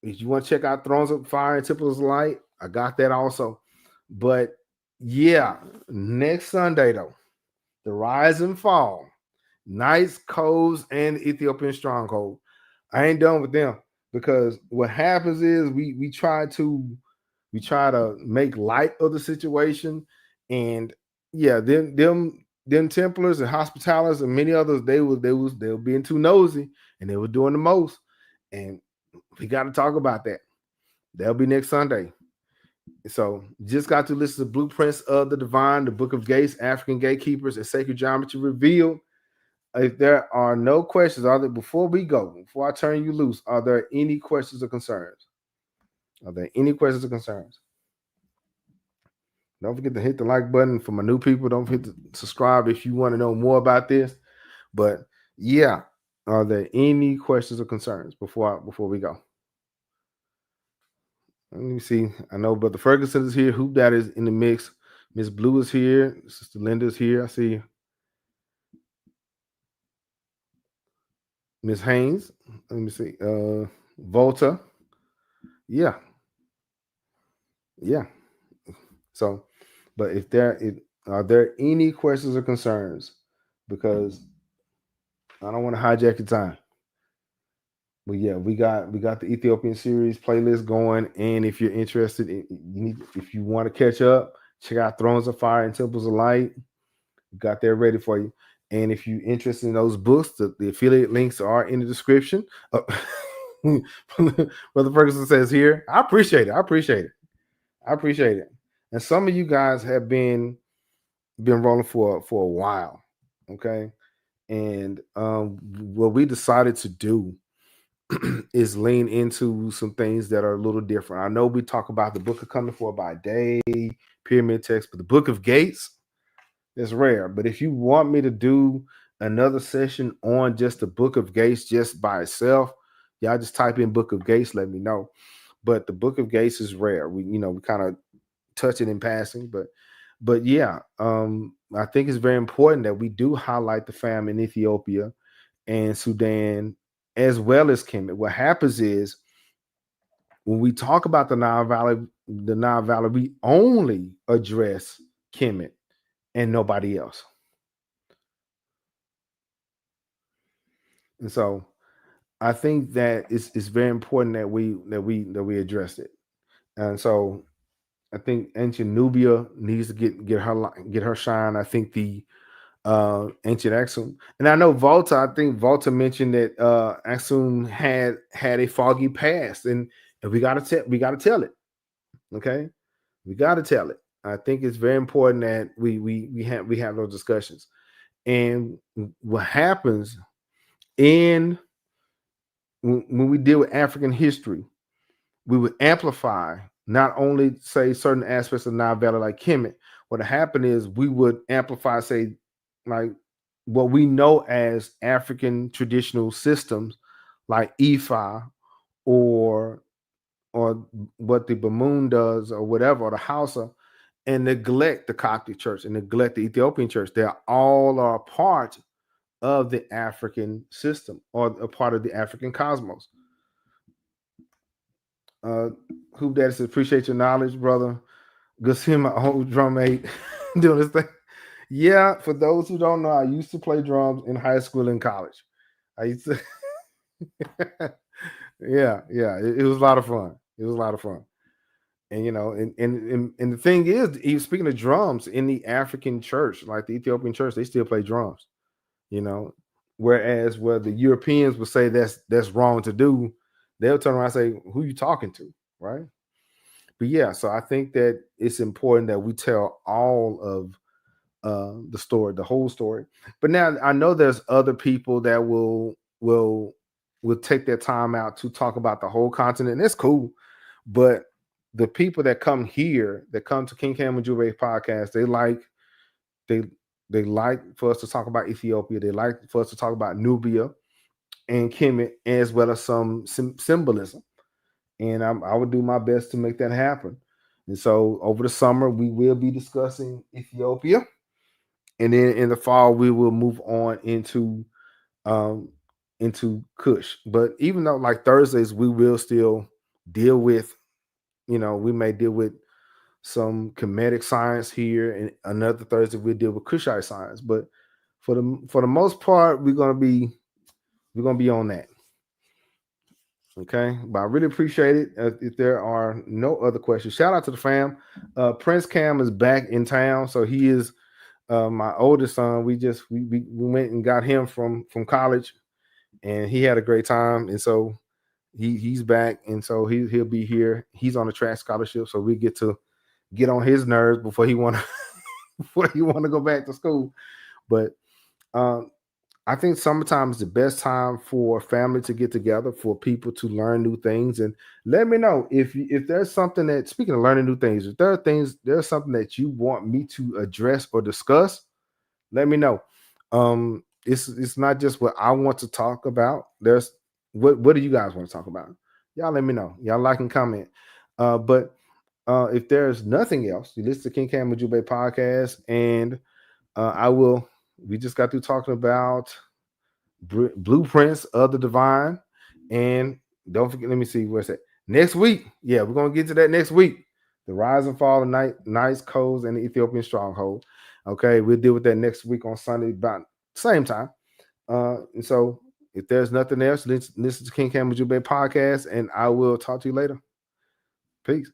if you want to check out Thrones of Fire and Temples of Light, I got that also. But yeah, next Sunday though, the Rise and Fall, Knights, Coves, and Ethiopian Stronghold. I ain't done with them because what happens is we try to make light of the situation, and yeah, them Templars and Hospitalers and many others, they were being too nosy and they were doing the most, and we got to talk about that. That'll be next Sunday. So just got to listen to Blueprints of the Divine, the Book of Gates, African Gatekeepers, and Sacred Geometry Revealed. If there are no questions, before I turn you loose, are there any questions or concerns? Are there any questions or concerns? Don't forget to hit the like button for my new people. Don't forget to subscribe if you want to know more about this. But yeah, are there any questions or concerns before we go? Let me see. I know Brother Ferguson is here. Hoop Dad is in the mix. Miss Blue is here. Sister Linda is here. I see you. Miss Haynes. Let me see. Volta. Yeah. Yeah. So, but are there any questions or concerns? Because I don't want to hijack your time. But yeah, we got the Ethiopian series playlist going, and if you're interested, if you want to catch up, check out Thrones of Fire and Temples of Light. We got that ready for you. And if you're interested in those books, the affiliate links are in the description. Brother Ferguson says here, I appreciate it. And some of you guys have been rolling for a while, okay? And what we decided to do is lean into some things that are a little different. I know we talk about the Book of Coming For by Day, Pyramid Text, but the Book of Gates is rare. But if you want me to do another session on just the Book of Gates just by itself, y'all just type in Book of Gates, let me know. But the Book of Gates is rare. We kind of touch it in passing, but yeah, I think it's very important that we do highlight the fam in Ethiopia and Sudan as well as Kemet. What happens is when we talk about the Nile Valley, we only address Kemet and nobody else. And so I think that it's very important that we address it. And so I think ancient Nubia needs to get her shine. I think the ancient Axum, and I know Volta. I think Volta mentioned that Axum had a foggy past, and we gotta tell it. Okay, we gotta tell it. I think it's very important that we have those discussions. And what happens when we deal with African history, we would amplify not only say certain aspects of Nile Valley like Kemet. What happened is we would amplify, say, like what we know as African traditional systems like Ifa or what the Bamoon does or whatever, or the Hausa, and neglect the Coptic church and neglect the Ethiopian church. They all are part of the African system or a part of the African cosmos. Who that is, appreciate your knowledge, brother. Good seeing my old drum mate doing this thing. Yeah, for those who don't know, I used to play drums in high school and college. I used to yeah, it was a lot of fun. And and the thing is, even speaking of drums, in the African church, like the Ethiopian church, they still play drums. Whereas where the Europeans would say that's wrong to do, they'll turn around and say, who you talking to, right? But yeah, so I think that it's important that we tell all of the story, the whole story. But now I know there's other people that will take their time out to talk about the whole continent. And it's cool. But the people that come here, that come to King Cam Ujumbe Podcast, they like for us to talk about Ethiopia. They like for us to talk about Nubia and Kemet, as well as some symbolism. And I would do my best to make that happen. And so over the summer, we will be discussing Ethiopia. And then in the fall, we will move on into Kush. But even though like Thursdays, we will still deal with, we may deal with some Kemetic science here, and another Thursday we'll deal with Kushite science. But for the most part, we're gonna be on that. Okay, but I really appreciate it. If there are no other questions, shout out to the fam. Prince Cam is back in town, so he is my oldest son. We went and got him from college, and he had a great time, and so he's back, and so he'll be here. He's on a track scholarship, so we get to get on his nerves before he want to go back to school. But I think summertime is the best time for family to get together, for people to learn new things. And let me know if there's something that, speaking of learning new things, if there's something that you want me to address or discuss, let me know. It's not just what I want to talk about. There's what do you guys want to talk about? Y'all let me know. Y'all like and comment. But if there's nothing else, you listen to King Cam Ujumbe Podcast, and we just got through talking about blueprints of the divine. And don't forget, let me see where's that next week. Yeah, we're gonna get to that next week. The rise and fall of Night's codes and the Ethiopian stronghold. Okay, we'll deal with that next week on Sunday about same time. And so if there's nothing else, listen to King Cam Ujumbe Podcast, and I will talk to you later. Peace.